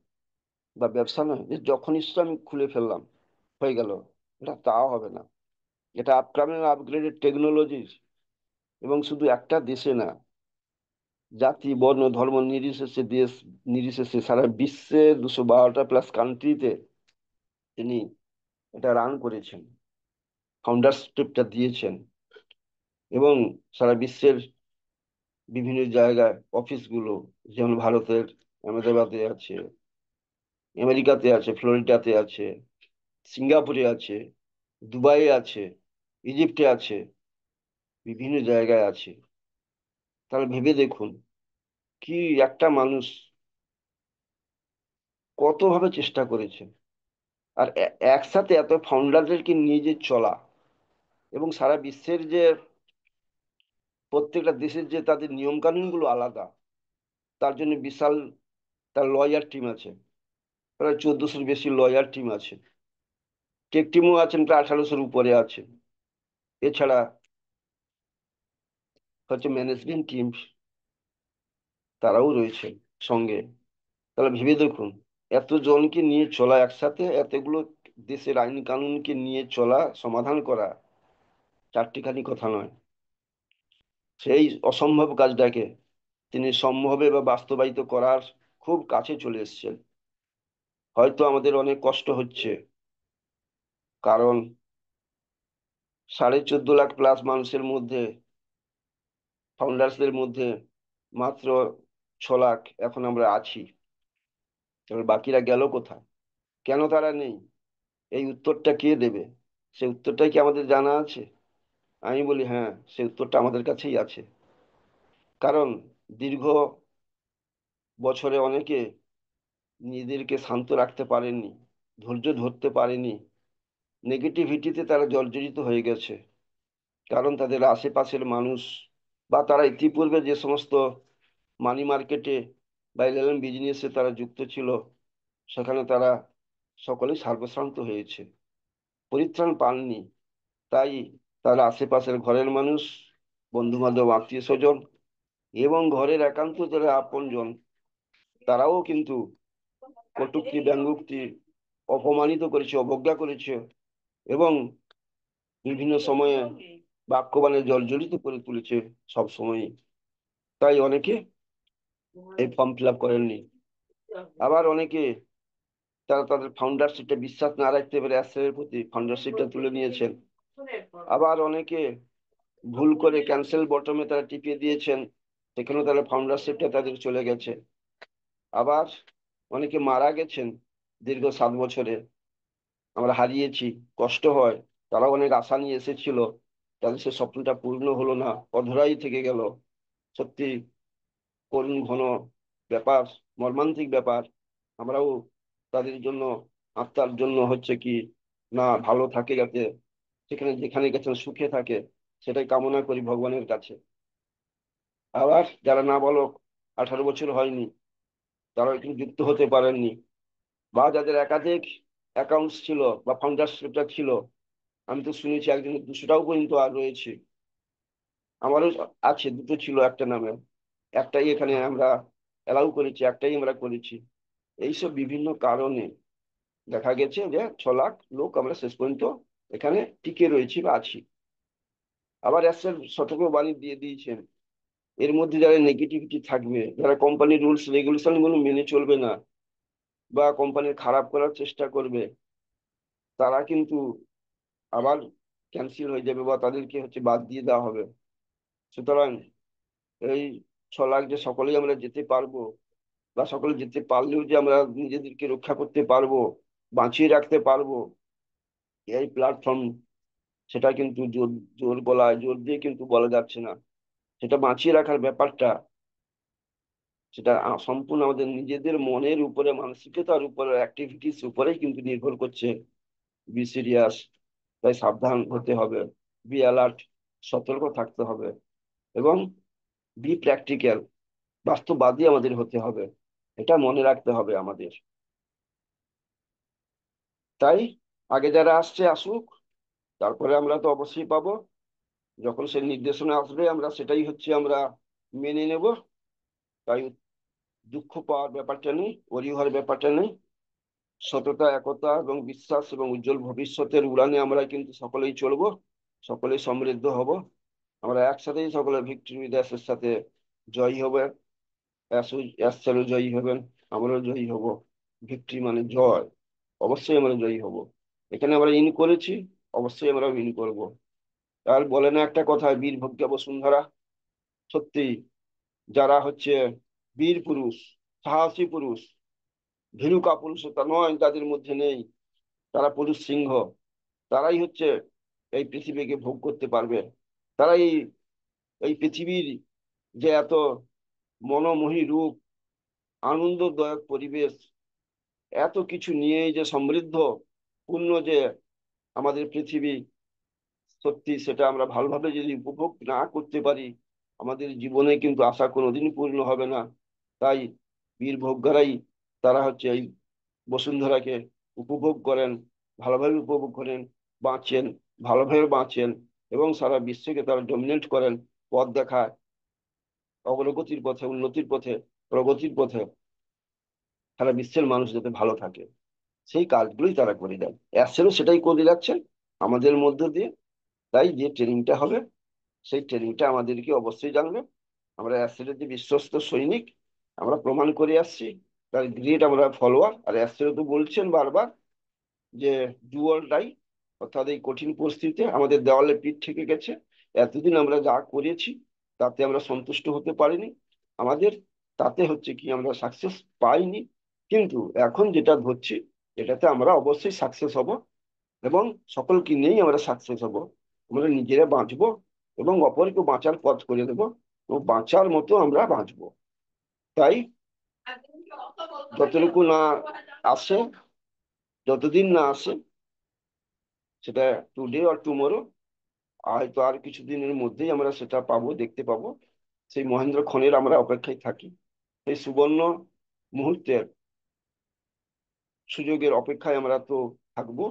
বা ব্যবসা নয় যে যখন ইচ্ছা আমি খুলে ফেললাম হয়ে গেল, এটা তাও হবে না। এটা আপকামিং আপগ্রেডেড টেকনোলজি এবং শুধু একটা দেশে না, জাতি বর্ণ ধর্ম নির্বিশেষে, দেশ নির্বিশেষে সারা বিশ্বে 212টা প্লাস কান্ট্রিতে তিনি এটা রান করেছেন, ফাউন্ডারশিপটা দিয়েছেন এবং সারা বিশ্বের বিভিন্ন জায়গায় অফিসগুলো, যেমন ভারতের আহমেদাবাদে আছে, আমেরিকাতে আছে, ফ্লোরিডাতে আছে, সিঙ্গাপুরে আছে, দুবাইয়ে আছে, ইজিপ্টে আছে, বিভিন্ন জায়গায় আছে। তাহলে ভেবে দেখুন কি একটা মানুষ কতভাবে চেষ্টা করেছে, আর একসাথে এত ফাউন্ডারদেরকে নিয়ে যে চলা এবং সারা বিশ্বের যে প্রত্যেকটা দেশের যে তাদের নিয়ম কানুন গুলো আলাদা, তার জন্য বিশাল তার লয়ার টিম আছে, প্রায় 1400-র বেশি লয়ার টিম আছে, টেক টিমও আছেন প্রায় 1800-র উপরে আছে। এছাড়া হচ্ছে ম্যানেজমেন্ট টিম, তারাও রয়েছে সঙ্গে। তাহলে ভেবে দেখুন এতজনকে নিয়ে চলা একসাথে, এতগুলো দেশের আইন কানুনকে নিয়ে চলা, সমাধান করা চারটিখানি কথা নয়। সেই অসম্ভব কাজটাকে তিনি সম্ভবে বা বাস্তবায়িত করার খুব কাছে চলে এসেছেন। হয়তো আমাদের অনেক কষ্ট হচ্ছে, কারণ 14.5 লাখ প্লাস মানুষের মধ্যে, ফাউন্ডার্সদের মধ্যে মাত্র 6 লাখ এখন আমরা আছি। এবার বাকিরা গেল কোথায়, কেন তারা নেই, এই উত্তরটা কে দেবে? সেই উত্তরটাই কি আমাদের জানা আছে? আমি বলি হ্যাঁ, সেই উত্তরটা আমাদের কাছেই আছে। কারণ দীর্ঘ বছরে অনেকে নিজেদেরকে শান্ত রাখতে পারেননি, ধৈর্য ধরতে পারেনি, নেগেটিভিটিতে তারা জর্জরিত হয়ে গেছে। কারণ তাদের আশেপাশের মানুষ বা তারা ইতিপূর্বে যে সমস্ত মানি মার্কেটে বা এলএলএম বিজনেসে তারা যুক্ত ছিল, সেখানে তারা সকলেই সর্বশ্রান্ত হয়েছে, পরিত্রাণ পাননি। তাই তার আশেপাশের ঘরের মানুষ, বন্ধু বান্ধব, আত্মীয় স্বজন এবং ঘরের একান্ত যারা আপনজন, তারাও কিন্তু কটূক্তি, ব্যঙ্গোক্তি, অপমানিত করেছে, অবজ্ঞা করেছে এবং বিভিন্ন সময়ে বাক্যবাণে জর্জরিত করে তুলেছে সব সময়। তাই অনেকে এই ফর্ম ফিল আপ করেননি। আবার অনেকে তারা তাদের ফাউন্ডারশিপটা বিশ্বাস না রাখতে পেরে অ্যাসেটের প্রতি ফাউন্ডারশিপটা তুলে নিয়েছেন। আবার অনেকে ভুল করে ক্যান্সেল বটমে তারা টিপিয়ে দিয়েছেন, সেখানেও তাহলে ফাউন্ডারশিপটা তাদের চলে গেছে। আবার অনেকে মারা গেছেন দীর্ঘ 7 বছরে, আমরা হারিয়েছি, কষ্ট হয়। তারা অনেক আশা নিয়ে এসেছিল, তাদের সে স্বপ্নটা পূর্ণ হলো না, অধরাই থেকে গেল। সত্যি করুণ ঘন ব্যাপার, মর্মান্তিক ব্যাপার। আমরাও তাদের জন্য, আত্মার জন্য হচ্ছে কি না ভালো থাকে, যাতে সেখানে যেখানে গেছেন সুখে থাকে, সেটাই কামনা করি ভগবানের কাছে। আবার যারা নাবালক, 18 বছর হয়নি, তারাও কিন্তু যুক্ত হতে পারেননি, বা যাদের একাধিক অ্যাকাউন্টস ছিল বা ফাউন্ডারশিপটা ছিল, আমি তো শুনেছি একজনের 200টাও পর্যন্ত আর রয়েছে। আমারও আছে, দুটো ছিল একটা নামে, একটাই এখানে আমরা অ্যালাউ করেছি, একটাই আমরা করেছি। এইসব বিভিন্ন কারণে দেখা গেছে যে 6 লাখ লোক আমরা শেষ পর্যন্ত এখানে টিকে রয়েছি বা আছি। আবার এসের সতর্ক বাণী দিয়ে দিয়েছেন, এর মধ্যে যারা নেগেটিভিটি থাকবে, যারা কোম্পানির রুলস রেগুলেশন গুলো মেনে চলবে না বা কোম্পানির খারাপ করার চেষ্টা করবে, তারা কিন্তু আবার ক্যান্সেল হয়ে যাবে বা তাদেরকে হচ্ছে বাদ দিয়ে দেওয়া হবে। সুতরাং এই 6 লাখ যে সকলেই আমরা যেতে পারবো, বা সকলে যেতে পারলেও যে আমরা নিজেদেরকে রক্ষা করতে পারবো, বাঁচিয়ে রাখতে পারবো, এই প্ল্যাটফর্ম, সেটা কিন্তু জোর জোর গলায় জোর দিয়ে কিন্তু বলা যাচ্ছে না। সেটা বাঁচিয়ে রাখার ব্যাপারটা, সেটা সম্পূর্ণ আমাদের নিজেদের মনের উপরে, মানসিকতার উপরে, অ্যাক্টিভিটিস উপরেই কিন্তু নির্ভর করছে। বি সিরিয়াস, তাই সাবধান হতে হবে, বি অ্যালার্ট, সতর্ক থাকতে হবে এবং বি প্র্যাকটিক্যাল, বাস্তববাদী আমাদের হতে হবে। এটা মনে রাখতে হবে আমাদের। তাই আগে যারা আসছে আসুক, তারপরে আমরা তো অবশ্যই পাবো। যখন সে নির্দেশনা আসবে আমরা সেটাই হচ্ছে আমরা মেনে নেব। তাই দুঃখ পাওয়ার ব্যাপারটা নেই, অরি হওয়ার ব্যাপারটা নেই। সততা, একতা এবং বিশ্বাস এবং উজ্জ্বল ভবিষ্যতের উড়ানে আমরা কিন্তু সকলেই চলবো, সকলেই সমৃদ্ধ হব। আমরা একসাথেই সকলে ভিক্টরি উইথ সাথে জয়ী হবে। স্যারও জয়ী হবেন, আমরাও জয়ী হব। ভিক্টরি মানে জয়, অবশ্যই আমরা জয়ী হব। এখানে আমরা ইন করেছি, অবশ্যই আমরা উইন করব। আর বলে না একটা কথা, বীর ভোগ্য বসুন্ধরা। সত্যি যারা হচ্ছে বীর পুরুষ, সাহসী পুরুষ, ভীরু কাপুরুষতা নয় যাদের মধ্যে নেই, তারা পুরুষ সিংহ, তারাই হচ্ছে এই পৃথিবীকে ভোগ করতে পারবে। তারাই এই পৃথিবীর যে এত মনোমোহী রূপ, আনন্দদায়ক পরিবেশ, এত কিছু নিয়ে যে সমৃদ্ধ পূর্ণ যে আমাদের পৃথিবী, সত্যি সেটা আমরা ভালোভাবে যদি উপভোগ না করতে পারি, আমাদের জীবনে কিন্তু আশা কোনোদিন পূর্ণ হবে না। তাই বীরভোগ্যরাই, তারা হচ্ছে এই বসুন্ধরাকে উপভোগ করেন, ভালোভাবে উপভোগ করেন, বাঁচেন, ভালোভাবে বাঁচেন এবং সারা বিশ্বকে তারা ডমিনেট করেন, পথ দেখায় অগ্রগতির পথে, উন্নতির পথে, প্রগতির পথে, সারা বিশ্বের মানুষ যাতে ভালো থাকে, সেই কাজগুলোই তারা করে দেন। অ্যাসেলও সেটাই করে যাচ্ছেন আমাদের মধ্য দিয়ে। তাই যে ট্রেনিংটা হবে, সেই ট্রেনিংটা আমাদেরকে অবশ্যই জানবে। আমরা অ্যাসেলের যে বিশ্বস্ত সৈনিক, আমরা প্রমাণ করে আসছি, তার গ্রেট আমরা ফলোয়ার। আর অ্যাসেলও তো বলছেন বারবার যে ডু অর ডাই, অর্থাৎ এই কঠিন পরিস্থিতিতে আমাদের দেওয়ালে পিঠ থেকে গেছে, এতদিন আমরা যা করেছি তাতে আমরা সন্তুষ্ট হতে পারিনি, আমাদের তাতে হচ্ছে কি আমরা সাকসেস পাইনি, কিন্তু এখন যেটা ধরছি এটাতে আমরা অবশ্যই সাকসেস হব এবং সকলকে নিয়েই আমরা সাকসেস হব। আমরা নিজেরা বাঁচবো এবং অপরকে বাঁচার পথ করে দেবো এবং বাঁচার মতো আমরা বাঁচবো। তাই যতটুকু না আসে, যতদিন না আসে, সেটা টুডে আর টুমোরো, হয়তো আর কিছুদিনের মধ্যেই আমরা সেটা পাবো, দেখতে পাবো। সেই মহেন্দ্র ক্ষণের আমরা অপেক্ষায় থাকি সেই সুবর্ণ মুহূর্তের সুযোগের অপেক্ষায় আমরা তো থাকবো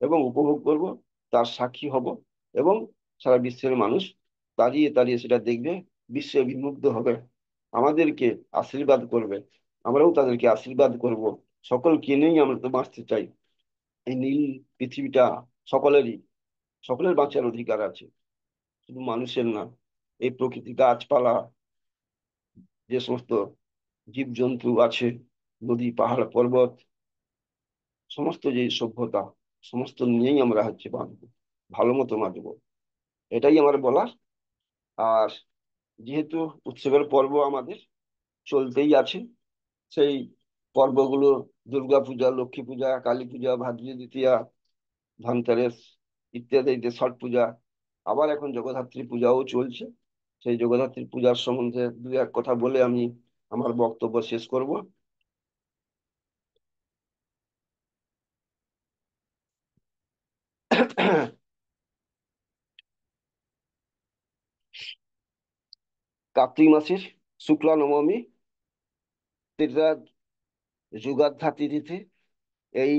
এবং উপভোগ করব, তার সাক্ষী হব, এবং সারা বিশ্বের মানুষ দাঁড়িয়ে দাঁড়িয়ে সেটা দেখবে, বিশ্বে বিমুগ্ধ হবে, আমাদেরকে আশীর্বাদ করবে, আমরাও তাদেরকে আশীর্বাদ করব। সকলকে নিয়েই আমরা তো বাঁচতে চাই। এই নীল পৃথিবীটা সকলেরই, সকলের বাঁচার অধিকার আছে, শুধু মানুষের না। এই প্রকৃতি, গাছপালা, যে সমস্ত জীবজন্তু আছে, নদী পাহাড় পর্বত, সমস্ত যে সভ্যতা, সমস্ত নিয়েই আমরা বাঁচবো, ভালো মতো বাঁচবো, এটাই আমার বলার। আর যেহেতু উৎসবের পর্ব আমাদের চলতেই আছে, সেই পর্বগুলো দুর্গাপূজা, লক্ষ্মী পূজা, কালী পূজা, ভাদ্রী দ্বিতীয়া, ধনতেরাস ইত্যাদি, ছট পূজা, আবার এখন জগদ্ধাত্রী পূজাও চলছে। সেই জগদ্ধাত্রী পূজার সম্বন্ধে দু এক কথা বলে আমি আমার বক্তব্য শেষ করব। কার্তিক মাসের শুক্লা নবমী তিথিরা যুগাধ্যাত্রী তিথি। এই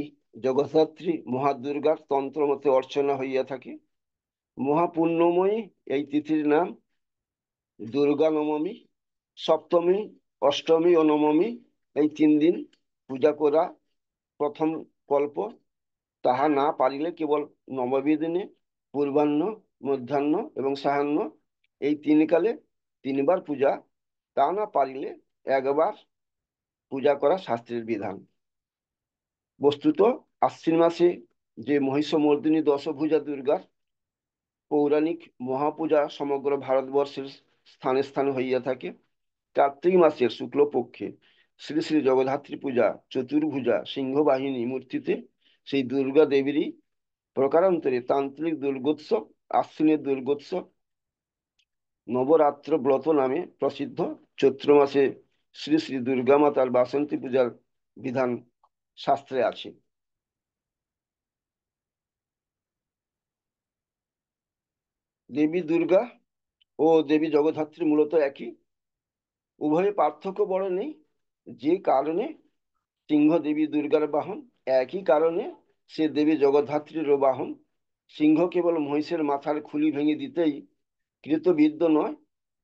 জগদ্ধাত্রী মহাদুর্গার তন্ত্র মতে অর্চনা হইয়া থাকে। মহাপুণ্যময়ী এই তিথির নাম দুর্গা নবমী। সপ্তমী, অষ্টমী ও নবমী এই 3 দিন পূজা করা প্রথম কল্প। তাহা না পারিলে কেবল নবমী দিনে পূর্বাহ্ন, মধ্যাহ্ন এবং সায়াহ্ন এই 3 কালে 3বার পূজা, তা না পারিলে একবার পূজা করা শাস্ত্রের বিধান। বস্তুত আশ্বিন মাসে যে মহিষমর্দিনী দশভুজা দুর্গার পৌরাণিক মহাপূজা সমগ্র ভারতবর্ষের স্থানে স্থানে হইয়া থাকে। কার্তিক মাসের শুক্লপক্ষে শ্রী শ্রী জগদ্ধাত্রী পূজা চতুর্ভুজা সিংহবাহিনী মূর্তিতে সেই দুর্গা দেবীরই প্রকারান্তরে তান্ত্রিক দুর্গোৎসব, আশ্বিনের দুর্গোৎসব, নবরাত্র ব্রত নামে প্রসিদ্ধ। চৈত্র মাসে শ্রী শ্রী দুর্গা মাতার বাসন্তী পূজার বিধান শাস্ত্রে আছে। দেবী দুর্গা ও দেবী জগদ্ধাত্রী মূলত একই, উভয়ে পার্থক্য বড় নেই। যে কারণে সিংহ দেবী দুর্গার বাহন, একই কারণে সে দেবী জগদ্ধাত্রীরও বাহন। সিংহ কেবল মহিষের মাথার খুলি ভেঙে দিতেই কৃতবিদ্য নয়,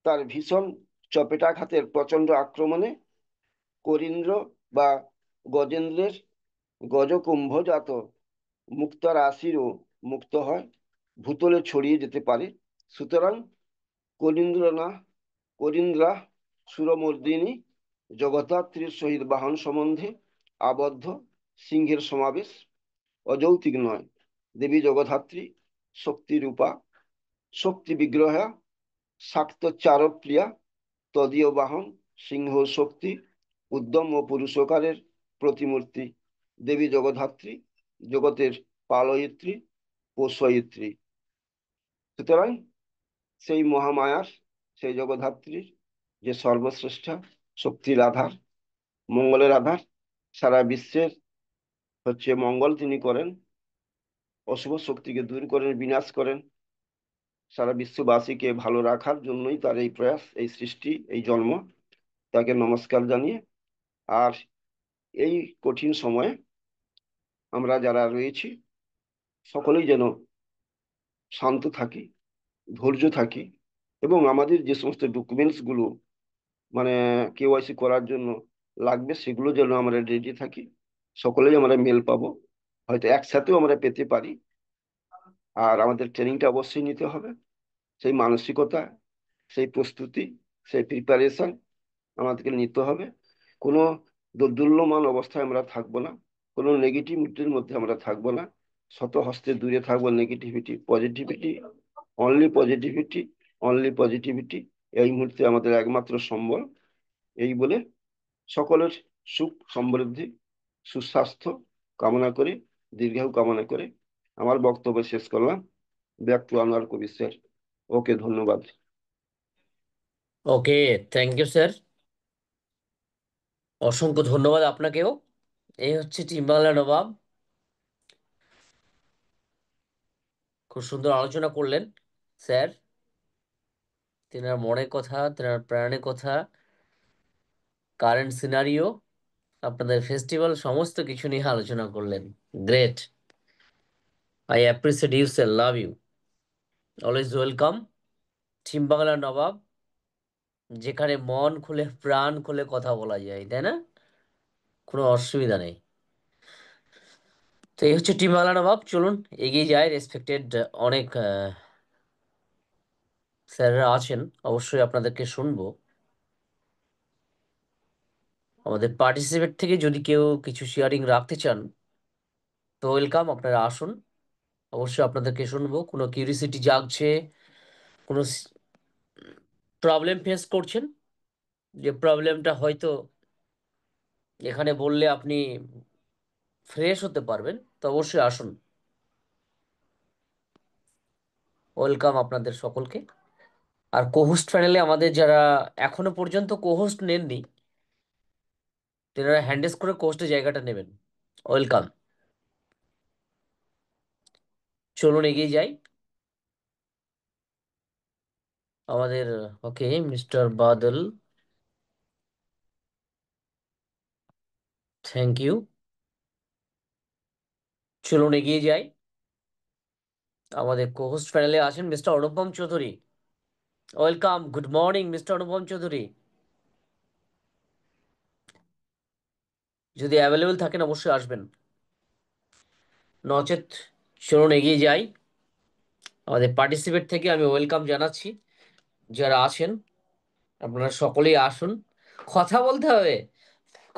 তার ভীষণ চপেটাঘাতের প্রচন্ড আক্রমণে করিন্দ্র বা গজেন্দ্রের গজকুম্ভজাত মুক্তারাশিরও মুক্ত হয়, ভূতলে ছড়িয়ে যেতে পারে। সুতরাং করিন্দ্র না, করিন্দ্রা সুরমর্দিনী জগদ্ধাত্রীর সহিত বাহন সম্বন্ধে আবদ্ধ সিংহের সমাবেশ অযৌক্তিক নয়। দেবী জগদ্ধাত্রী শক্তি রূপা, শক্তি বিগ্রহা, শাক্ত চারপ্রিয়া, তদীয় বাহন সিংহ শক্তি, উদ্যম ও পুরুষকারের প্রতিমূর্তি। দেবী জগদ্ধাত্রী জগতের পালয়িত্রী, পোষয়িত্রী। সুতরাং সেই মহামায়ার, সেই জগদ্ধাত্রীর যে সর্বশ্রেষ্ঠা, শক্তির আধার, মঙ্গলের আধার, সারা বিশ্বের মঙ্গল তিনি করেন, অশুভ শক্তিকে দূর করেন, বিনাশ করেন, সারা বিশ্ববাসীকে ভালো রাখার জন্যই তার এই প্রয়াস, এই সৃষ্টি, এই জন্ম। তাকে নমস্কার জানিয়ে, আর এই কঠিন সময়ে আমরা যারা রয়েছি সকলেই যেন শান্ত থাকি, ধৈর্য থাকি, এবং আমাদের যে সমস্ত ডকুমেন্টস গুলো মানে কেওয়াইসি করার জন্য লাগবে সেগুলো যেন আমরা রেডি থাকি। সকলেই আমরা মেল পাবো, হয়তো একসাথেও আমরা পেতে পারি। আর আমাদের ট্রেনিংটা অবশ্যই নিতে হবে। সেই মানসিকতা, সেই প্রস্তুতি, সেই প্রিপারেশন আমাদেরকে নিতে হবে। কোনো দোদুল্যমান অবস্থায় আমরা থাকবো না, কোনো নেগেটিভিটির মধ্যে আমরা থাকবো না। শত হস্তে দূরে থাকবো negativity, positivity, only positivity, only positivity এই মুহূর্তে আমাদের একমাত্র সম্বল। এই বলে সকলের সুখ সমৃদ্ধি সুস্বাস্থ্য কামনা করে, দীর্ঘায়ু কামনা করে আমার বক্তব্য শেষ করলাম। Back to Anwar Kabir sir. Okay, ধন্যবাদ। ওকে, থ্যাংক ইউ স্যার, অসংখ্য ধন্যবাদ আপনাকেও। এই হচ্ছে টিম বাংলা নবাব, খুব সুন্দর আলোচনা করলেন স্যার। তেনার মনের কথা, তেনার প্রাণের কথা কারেন্ট সিনারিও, আপনাদের ফেস্টিভ্যাল, সমস্ত কিছু নিয়ে আলোচনা করলেন। Great. I appreciate you sir, love you, always welcome. Team Bangla Nabab, যেখানে মন খুলে প্রাণ খুলে কথা বলা যায়, তাই না? কোনো অসুবিধা নেই। তো এই হচ্ছে টিম বাংলা নবাব। চলুন এগিয়ে যায়। রেসপেক্টেড অনেক স্যাররা আছেন, অবশ্যই আপনাদেরকে শুনবো। আমাদের পার্টিসিপেট থেকে যদি কেউ কিছু শেয়ারিং রাখতে চান তো ওয়েলকাম, আপনারা আসুন। অবশ্যই আপনাদেরকে শুনবো। কোনো কিউরিসিটি জাগছে, কোনো প্রবলেম ফেস করছেন, যে প্রবলেমটা হয়তো এখানে বললে আপনি ফ্রেশ হতে পারবেন, তো অবশ্যই আসুন। ওয়েলকাম আপনাদের সকলকে। আর কোহোস্ট প্যানেলে আমাদের যারা এখনো পর্যন্ত কোহোস্ট নেননি, তেনারা হ্যান্ডেস করে কোহোস্টের জায়গাটা নেবেন। ওয়েলকাম। চলুন এগিয়ে যাই। আমাদের okay, mister Badal, thank you. চলুন এগিয়ে যাই। আমাদের কোহোস্ট প্যানেলে আছেন mister Anupam Chowdhury. Welcome, good morning mister Anupam Chowdhury. যদি অ্যাভেলেবল থাকেন অবশ্যই আসবেন, নচেত চলুন এগিয়ে যাই। আমাদের পার্টিসিপেট থেকে আমি ওয়েলকাম জানাচ্ছি যারা আছেন। আপনারা সকলেই আসুন। কথা বলতে হবে,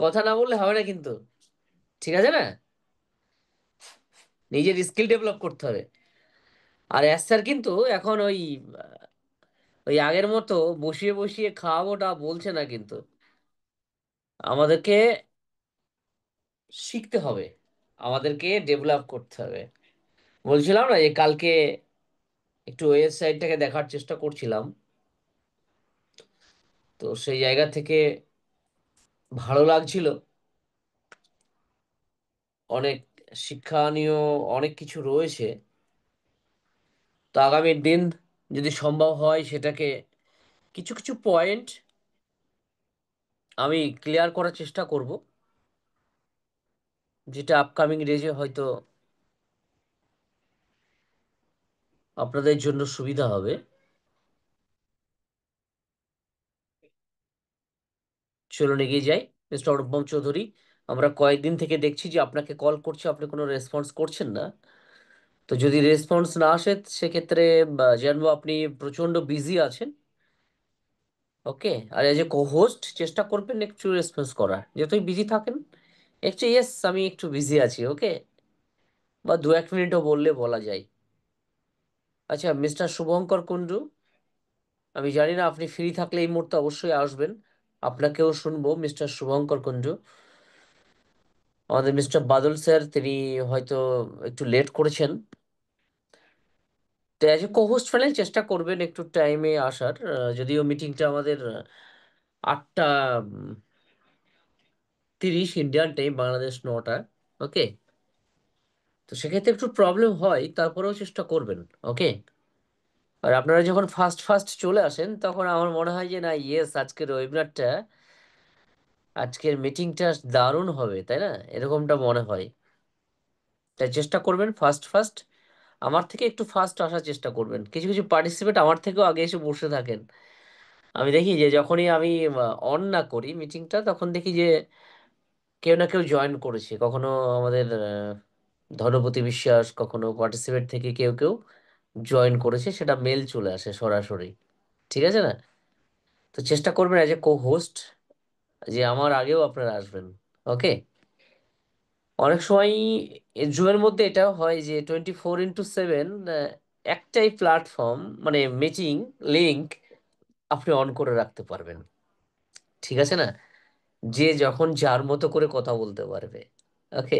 কথা না বললে হবে না কিন্তু, ঠিক আছে না? নিজের স্কিল ডেভেলপ করতে হবে। আর এস স্যার কিন্তু এখন ওই আগের মতো বসিয়ে বসিয়ে খাওয়াবোটা বলছে না কিন্তু। আমাদেরকে শিখতে হবে, আমাদেরকে ডেভেলপ করতে হবে। বলছিলাম না যে কালকে একটু ওয়েবসাইটটাকে দেখার চেষ্টা করছিলাম, তো সেই জায়গা থেকে ভালো লাগছিল। অনেক শিক্ষণীয় অনেক কিছু রয়েছে। তো আগামী দিন যদি সম্ভব হয় সেটাকে কিছু কিছু পয়েন্ট আমি ক্লিয়ার করার চেষ্টা করব, যেটা আপকামিং ডেজে হয়তো আপনাদের জন্য সুবিধা হবে। চলুন এগিয়ে যাই। মিস্টার অনুপম চৌধুরী, আমরা কয়েকদিন থেকে দেখছি যে আপনাকে কল করছে, আপনি কোনো রেসপন্স করছেন না। তো যদি রেসপন্স না আসে সেক্ষেত্রে জানবো আপনি প্রচন্ড বিজি আছেন। ওকে, আর এজ এ হোস্ট চেষ্টা করবেন একটু রেসপন্স করার, যতই বিজি থাকেন একটু ইয়েস আমি একটু বিজি আছি, ওকে, বা 1-2 মিনিটও বললে বলা যায়। আচ্ছা মিস্টার শুভঙ্কর কুন্ডু, আমি জানি না আপনি ফ্রি থাকলে এই মুহূর্তে অবশ্যই আসবেন, আপনাকেও শুনবো। মিস্টার শুভঙ্কর কুন্ডু, আমাদের মিস্টার বাদল স্যার তিনি হয়তো একটু লেট করেছেন। তো অ্যাজ এ কোহোস্ট প্যানেল চেষ্টা করবেন একটু টাইমে আসার। যদিও মিটিংটা আমাদের 8টা 30 ইন্ডিয়ান টাইম, বাংলাদেশ 9টা। ওকে, তো সেক্ষেত্রে একটু প্রবলেম হয়, তারপরেও চেষ্টা করবেন। ওকে, আর আপনারা যখন ফার্স্ট ফার্স্ট চলে আসেন তখন আমার মনে হয় যে না ইয়েস আজকের ওয়েবিনারটা, আজকের মিটিংটা দারুণ হবে, তাই না? এরকমটা মনে হয়। তাই চেষ্টা করবেন ফার্স্ট ফার্স্ট আমার থেকে একটু ফার্স্ট আসার চেষ্টা করবেন। কিছু কিছু পার্টিসিপেট আমার থেকেও আগে এসে বসে থাকেন। আমি দেখি যে যখনই আমি অন না করি মিটিংটা তখন দেখি যে কেউ না কেউ জয়েন করেছে। কখনো আমাদের ধনপতি বিশ্বাস, কখনো পার্টিসিপেট থেকে কেউ কেউ জয়েন করেছে, সেটা মেল চলে আসে সরাসরি। ঠিক আছে না? তো চেষ্টা করবেন অ্যাজ এ কো হোস্ট যে আমার আগেও আপনারা আসবেন। ওকে, অনেক সময় জুমের মধ্যে এটাও হয় যে 24x7 একটাই প্ল্যাটফর্ম, মানে মিটিং লিংক আপনি অন করে রাখতে পারবেন। ঠিক আছে না? যে যখন যার মতো করে কথা বলতে পারবে। ওকে,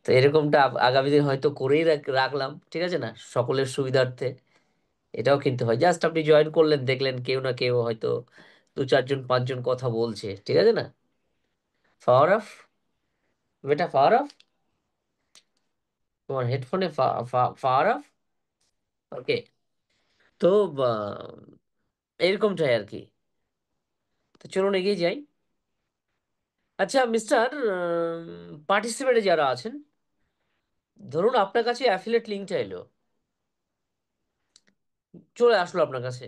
তো এরকমটা আগামী দিন হয়তো করেই রাখলাম, ঠিক আছে না, সকলের সুবিধার্থে। এটাও কিন্তু হয়, জাস্ট আপনি জয়েন করলেন, দেখলেন কেউ না কেউ হয়তো 2-4 জন 5 জন কথা বলছে, ঠিক আছে না? পাওয়ার অফ, বেটা পাওয়ার অফ, তোমার হেডফোনে পাওয়ার অফ। ওকে, তো এরকমটাই আর কি। তো চলুন এগিয়ে যাই। আচ্ছা মিস্টার পার্টিসিপেটে যারা আছেন, ধরুন আপনার কাছে অ্যাফিলেট লিঙ্কটা এলো, চলে আসলো আপনার কাছে।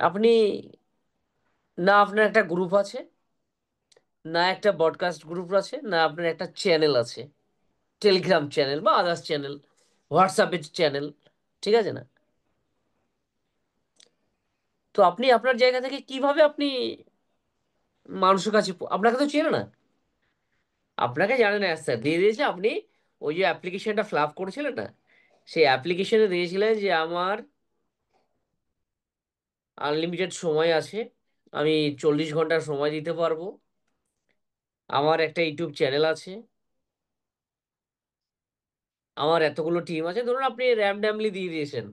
আপনি, না আপনার একটা গ্রুপ আছে, না একটা ব্রডকাস্ট গ্রুপ আছে, না আপনার একটা চ্যানেল আছে, টেলিগ্রাম চ্যানেল বা আদার্স চ্যানেল, হোয়াটসঅ্যাপের চ্যানেল, ঠিক আছে না? তো আপনি আপনার জায়গা থেকে কিভাবে আপনি মানুষের কাছে আপনাকে তো চেনে না, আপনাকে জানে না, স্যার দিয়ে দিয়েছে আপনি ওই যে অ্যাপ্লিকেশনটা ফিল আপ করেছিলেন না, সেই অ্যাপ্লিকেশনে দিয়েছিলেন যে আমার আনলিমিটেড সময় আছে, আমি 40 ঘন্টার সময় দিতে পারবো, আমার একটা ইউটিউব চ্যানেল আছে, আমার এতগুলো টিম আছে, ধরুন আপনি র্যান্ডামলি দিয়ে দিয়েছেন,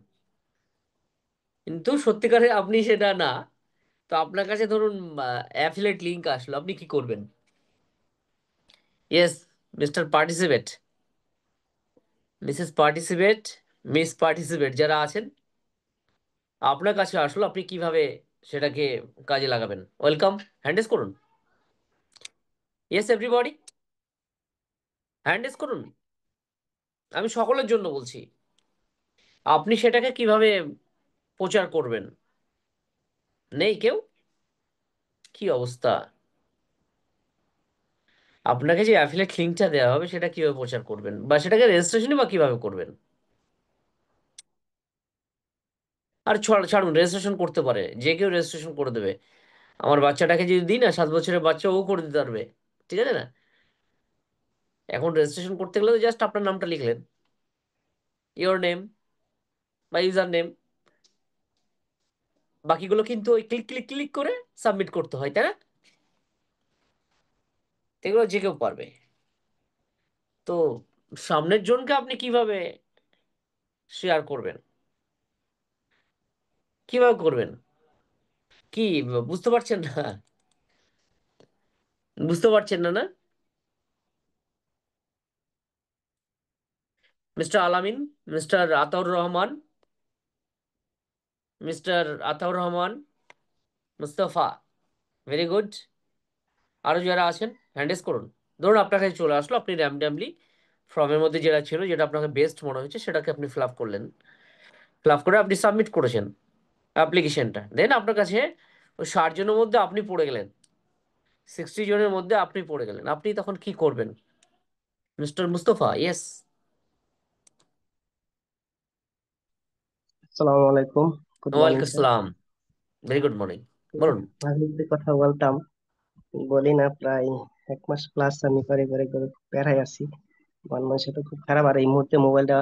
কিন্তু সত্যিকারে আপনি সেটা না। তো আপনার কাছে ধরুন অ্যাফিলেট লিংক আসলো, আপনি কি করবেন? Yes, mister participate, Mrs participate, miss participate যারা আছেন, আপনার কাছে আসলো, আপনি কিভাবে সেটাকে কাজে লাগাবেন? ওয়েলকাম, হ্যান্ডেস করুন। ইয়েস এভরিবডি, হ্যান্ডেস করুন। আমি সকলের জন্য বলছি, আপনি সেটাকে কিভাবে প্রচার করবেন? নেই কেউ? কি অবস্থা! আপনাকে যে অ্যাফিলিয়েট লিঙ্কটা দেওয়া হবে সেটা কিভাবে প্রচার করবেন, বা সেটাকে রেজিস্ট্রেশনই বা কিভাবে করবেন? আর ছাড়ুন, রেজিস্ট্রেশন করতে পারে, যে কেউ রেজিস্ট্রেশন করে দেবে। আমার বাচ্চাটাকে যদি দিই না, 7 বছরের বাচ্চা, ও করে দিতে পারবে, ঠিক আছে না? এখন রেজিস্ট্রেশন করতে গেলে তো জাস্ট আপনার নামটা লিখলেন, ইওর নেম বা ইউজার নেম, বাকিগুলো কিন্তু ওই ক্লিক ক্লিক ক্লিক করে সাবমিট করতে হয়, তাই না? এগুলো যে কেউ পারবে। তো সামনের জনকে আপনি কিভাবে শেয়ার করবেন, কিভাবে করবেন? কি বুঝতে পারছেন না? বুঝতে পারছেন না, না? মিস্টার আলামিন, mister Ataur Rahman, mister Ataur Rahman, Mustafa, very good. আরো যারা আছেন হ্যান্ডেস করুন। ধরুন আপনার কাছে চলে আসলো, আপনি র্যান্ডামলি ফর্মের মধ্যে যেটা ছিল, যেটা আপনাকে বেস্ট মনে হয়েছে, সেটাকে আপনি ফিল আপ করলেন, ফিল আপ করে আপনি সাবমিট করেছেন অ্যাপ্লিকেশনটা। দেন আপনার কাছে ওই 60 জনের মধ্যে আপনি পড়ে গেলেন, 60 জনের মধ্যে আপনি পড়ে গেলেন, আপনি তখন কি করবেন? Mister Mustafa, yes. আসসালামু আলাইকুম। গুড মর্নিং ওয়ালাইকুম স্যার। আসসালাম, ভেরি গুড মর্নিং, বলুন। আগে যদি কথা বলতাম, বলি না, প্রায় 1 মাস প্লাস আমি করে প্যারায় আছি। মন মানসিকতা খুব খারাপ। আর এই মুহূর্তে মোবাইলটা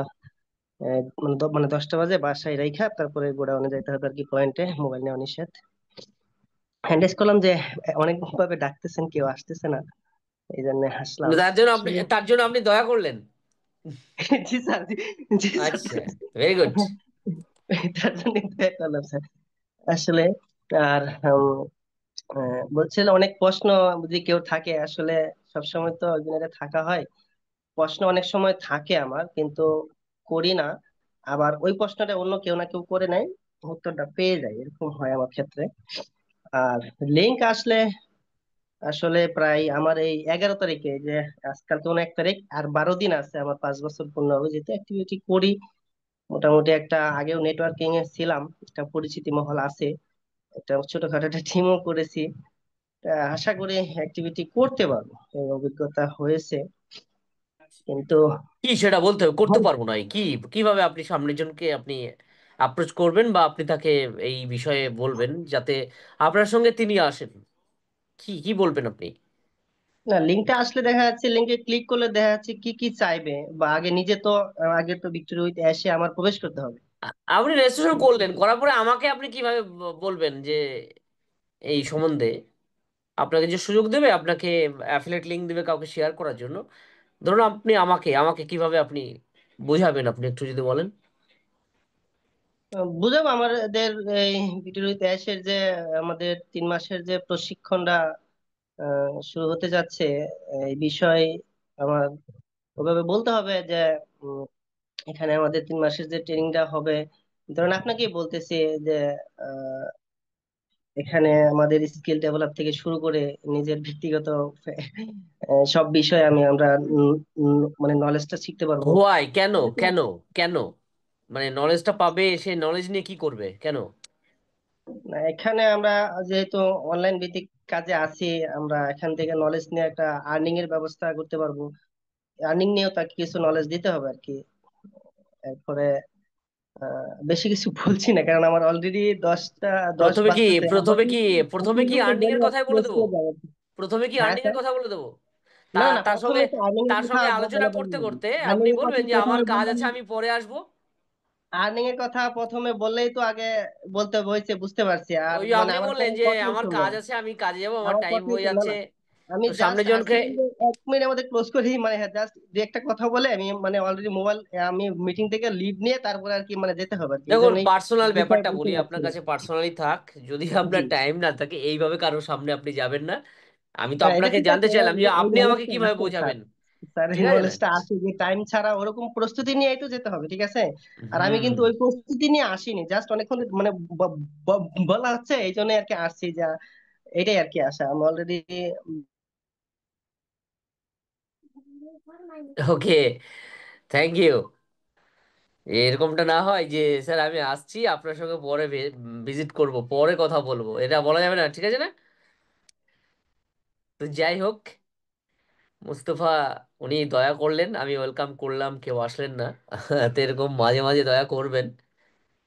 মানে 10টা বাজে বাসায় রেখা তারপরে গোডাউনে যাইতে হবে আর কি, পয়েন্টে মোবাইল নেওয়া নিষেধ। হ্যান্ডেস করলাম যে অনেক ভাবে ডাকতেছেন, কেউ আসতেছে না, এই জন্য হাসলাম আসলে। তার জন্য আপনি দয়া করলেন? জি স্যার, জি, জি স্যার। আচ্ছা, ভেরি গুড। তার জন্য করলাম স্যার আসলে। আর বলছিল অনেক প্রশ্ন যদি কেউ থাকে আসলে, সবসময় তো অর্জুনের থাকা হয়, প্রশ্ন অনেক সময় থাকে আমার, কিন্তু করি না। আবার ওই প্রশ্নটা অন্য কেউ না কেউ করে নেয়, উত্তরটা পেয়ে যায়, এরকম হয় আমার ক্ষেত্রে। আর লিঙ্ক আসলে আসলে প্রায় আমার এই 11 তারিখে, যে আজকাল তো 1 তারিখ, আর 12 দিন আছে আমার 5 বছর পূর্ণ হবে, যেহেতু অ্যাক্টিভিটি করি মোটামুটি। একটা আগেও নেটওয়ার্কিং এ ছিলাম, একটা পরিচিতি মহল আছে, একটা ছোটখাটো একটা টিমও করেছি। আশা করি অ্যাক্টিভিটি করতে পারবো, এই অভিজ্ঞতা হয়েছে কিন্তু। কি সেটা বলতে হবে, করতে পারবো না কি? কিভাবে আপনি সামনের জনকে আপনি অ্যাপ্রোচ করবেন, বা আপনি তাকে এই বিষয়ে বলবেন যাতে আপনার সঙ্গে তিনি আসেন? কি কি বলবেন আপনি? না, লিঙ্কটা আসলে দেখা যাচ্ছে, লিঙ্কে ক্লিক করলে দেখা যাচ্ছে কি কি চাইবে, বা আগে নিজে তো আগে তো ভিক্টোরি উইথ অ্যাশে আমার প্রবেশ করতে হবে। আপনি রেজিস্ট্রেশন করলেন, করার পরে আমাকে আপনি কিভাবে বলবেন যে এই সম্বন্ধে আপনাকে যে সুযোগ দেবে, আপনাকে অ্যাফিলিয়েট লিংক দেবে কাউকে শেয়ার করার জন্য, ধরুন আপনি আমাকে আমাকে কিভাবে আপনি বোঝাবেন, আপনি একটু যদি বলেন। বুঝাবো আমাদের এই ভিক্টোরি উইথ অ্যাশের যে আমাদের 3 মাসের যে প্রশিক্ষণটা শুরু হতে যাচ্ছে, এই বিষয়ে আমার ওভাবে বলতে হবে যে উম, এখানে আমাদের 3 মাসের যে ট্রেনিংটা হবে, ধরেন আপনাকেই বলতেছি যে এখানে আমাদের স্কিল ডেভেলপ থেকে শুরু করে নিজের ব্যক্তিগত সব বিষয়ে আমরা মানে নলেজটা শিখতে পারবো। হোয়াই, কেন কেন কেন মানে নলেজটা পাবে, সে নলেজ নিয়ে কি করবে কেন? না, এখানে আমরা যেহেতু অনলাইন ভিত্তিক কাজে আছি, আমরা এখান থেকে নলেজ নিয়ে একটা আর্নিং এর ব্যবস্থা করতে পারবো। আর্নিং নিয়েও তাকে কিছু নলেজ দিতে হবে আর কি। এরপরে বেশি কিছু বলছি না, কারণ আমার অলরেডি 10 প্রথমে কি বাজতেছে। আমার প্রথমে কি আপনি প্রথমে কি কিন্তু আর্নিং এর বললে কথাই বলে ক্লোজ দেবো? করে যাবো। প্রথমে কি হ্যাঁ আর্নিং এর স্যার। কথা বলে দেবো? না না, তার সঙ্গে প্রথমে তো আর্নিং এর তার কথা সঙ্গে আলোচনা করতে বললাম। করতে আর্নিং আপনি এর কথা বলবেন যে আমার প্রথমে কাজ বললাম। আছে, আমি পরে আসবো। আর্নিং এর কথা প্রথমে বললেই তো আগে বলতে হয়েছে, বুঝতে পারছি। আর ওই যে মানে আপনি আমার বললেন কোনো যে কথাই আমার শুনলেন কাজ না। আছে, আমি কাজে যাবো, আমার আমার টাইম কথাই হয়ে শুনলেন না যাচ্ছে। না। আমি তো সামনে জাস্ট জনকে, আসলে 1 মিনিটের মধ্যে ক্লোজ করি, মানে হ্যাঁ, জাস্ট দু একটা কথা বলে আমি মানে অলরেডি মোবাইল, আমি মিটিং থেকে লিভ নিয়ে তারপরে আর কি মানে যেতে হবে আর কি, এই দেখুন জন্যই পার্সোনাল বিষয়ে ব্যাপারটা বলতে বলি, যাচ্ছি আপনার না। কাছে পার্সোনালি থাক। যদি জি। আপনার টাইম না থাকে এইভাবে কারোর সামনে আপনি যাবেন না। আমি তো না, এটা আপনাকে ঠিক জানতে আছে, চাইলাম যে এই আপনি আমাকে নলেজটা কিভাবে আছে স্যার। বোঝাবেন। স্যার, এই ঠিক আছে না? নলেজটা আছে যে টাইম ছাড়া ওরকম প্রস্তুতি নিয়েই তো যেতে হবে, ঠিক আছে। আর আমি হুম। কিন্তু ওই প্রস্তুতি নিয়ে আসিনি, জাস্ট অনেকক্ষণ মানে বলা হচ্ছে, এই জন্য আর কি আসছি, যা এটাই আর কি আসা আমি অলরেডি। Okay, thank you. এরকমটা না হয় যে স্যার আমি আসছি, আপনার সঙ্গে পরে ভিজিট করব, পরে কথা বলবো, এটা বলা যাবে না, ঠিক আছে না? তো যাই হোক, মুস্তফা উনি দয়া করলেন, আমি ওয়েলকাম করলাম, কেউ আসলেন না। তো এরকম মাঝে মাঝে দয়া করবেন,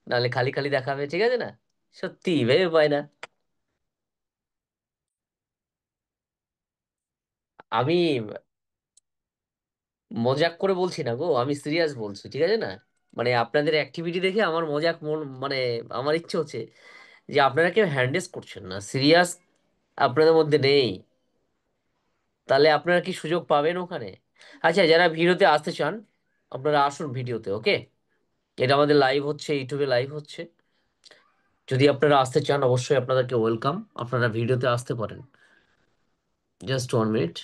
নাহলে খালি খালি দেখাবে, ঠিক আছে না? সত্যি ভেবে পায় না। আমি মজাক করে বলছি না গো, আমি সিরিয়াস বলছি, ঠিক আছে না? মানে আপনাদের অ্যাক্টিভিটি দেখে আমার মজাক মন, মানে আমার ইচ্ছে হচ্ছে যে আপনারা কেউ হ্যান্ডেস করছেন না, সিরিয়াস আপনাদের মধ্যে নেই। তাহলে আপনারা কি সুযোগ পাবেন ওখানে? আচ্ছা, যারা ভিডিওতে আসতে চান আপনারা আসুন ভিডিওতে, ওকে? এটা আমাদের লাইভ হচ্ছে, ইউটিউবে লাইভ হচ্ছে। যদি আপনারা আসতে চান অবশ্যই আপনাদেরকে ওয়েলকাম, আপনারা ভিডিওতে আসতে পারেন। Just 1 minute.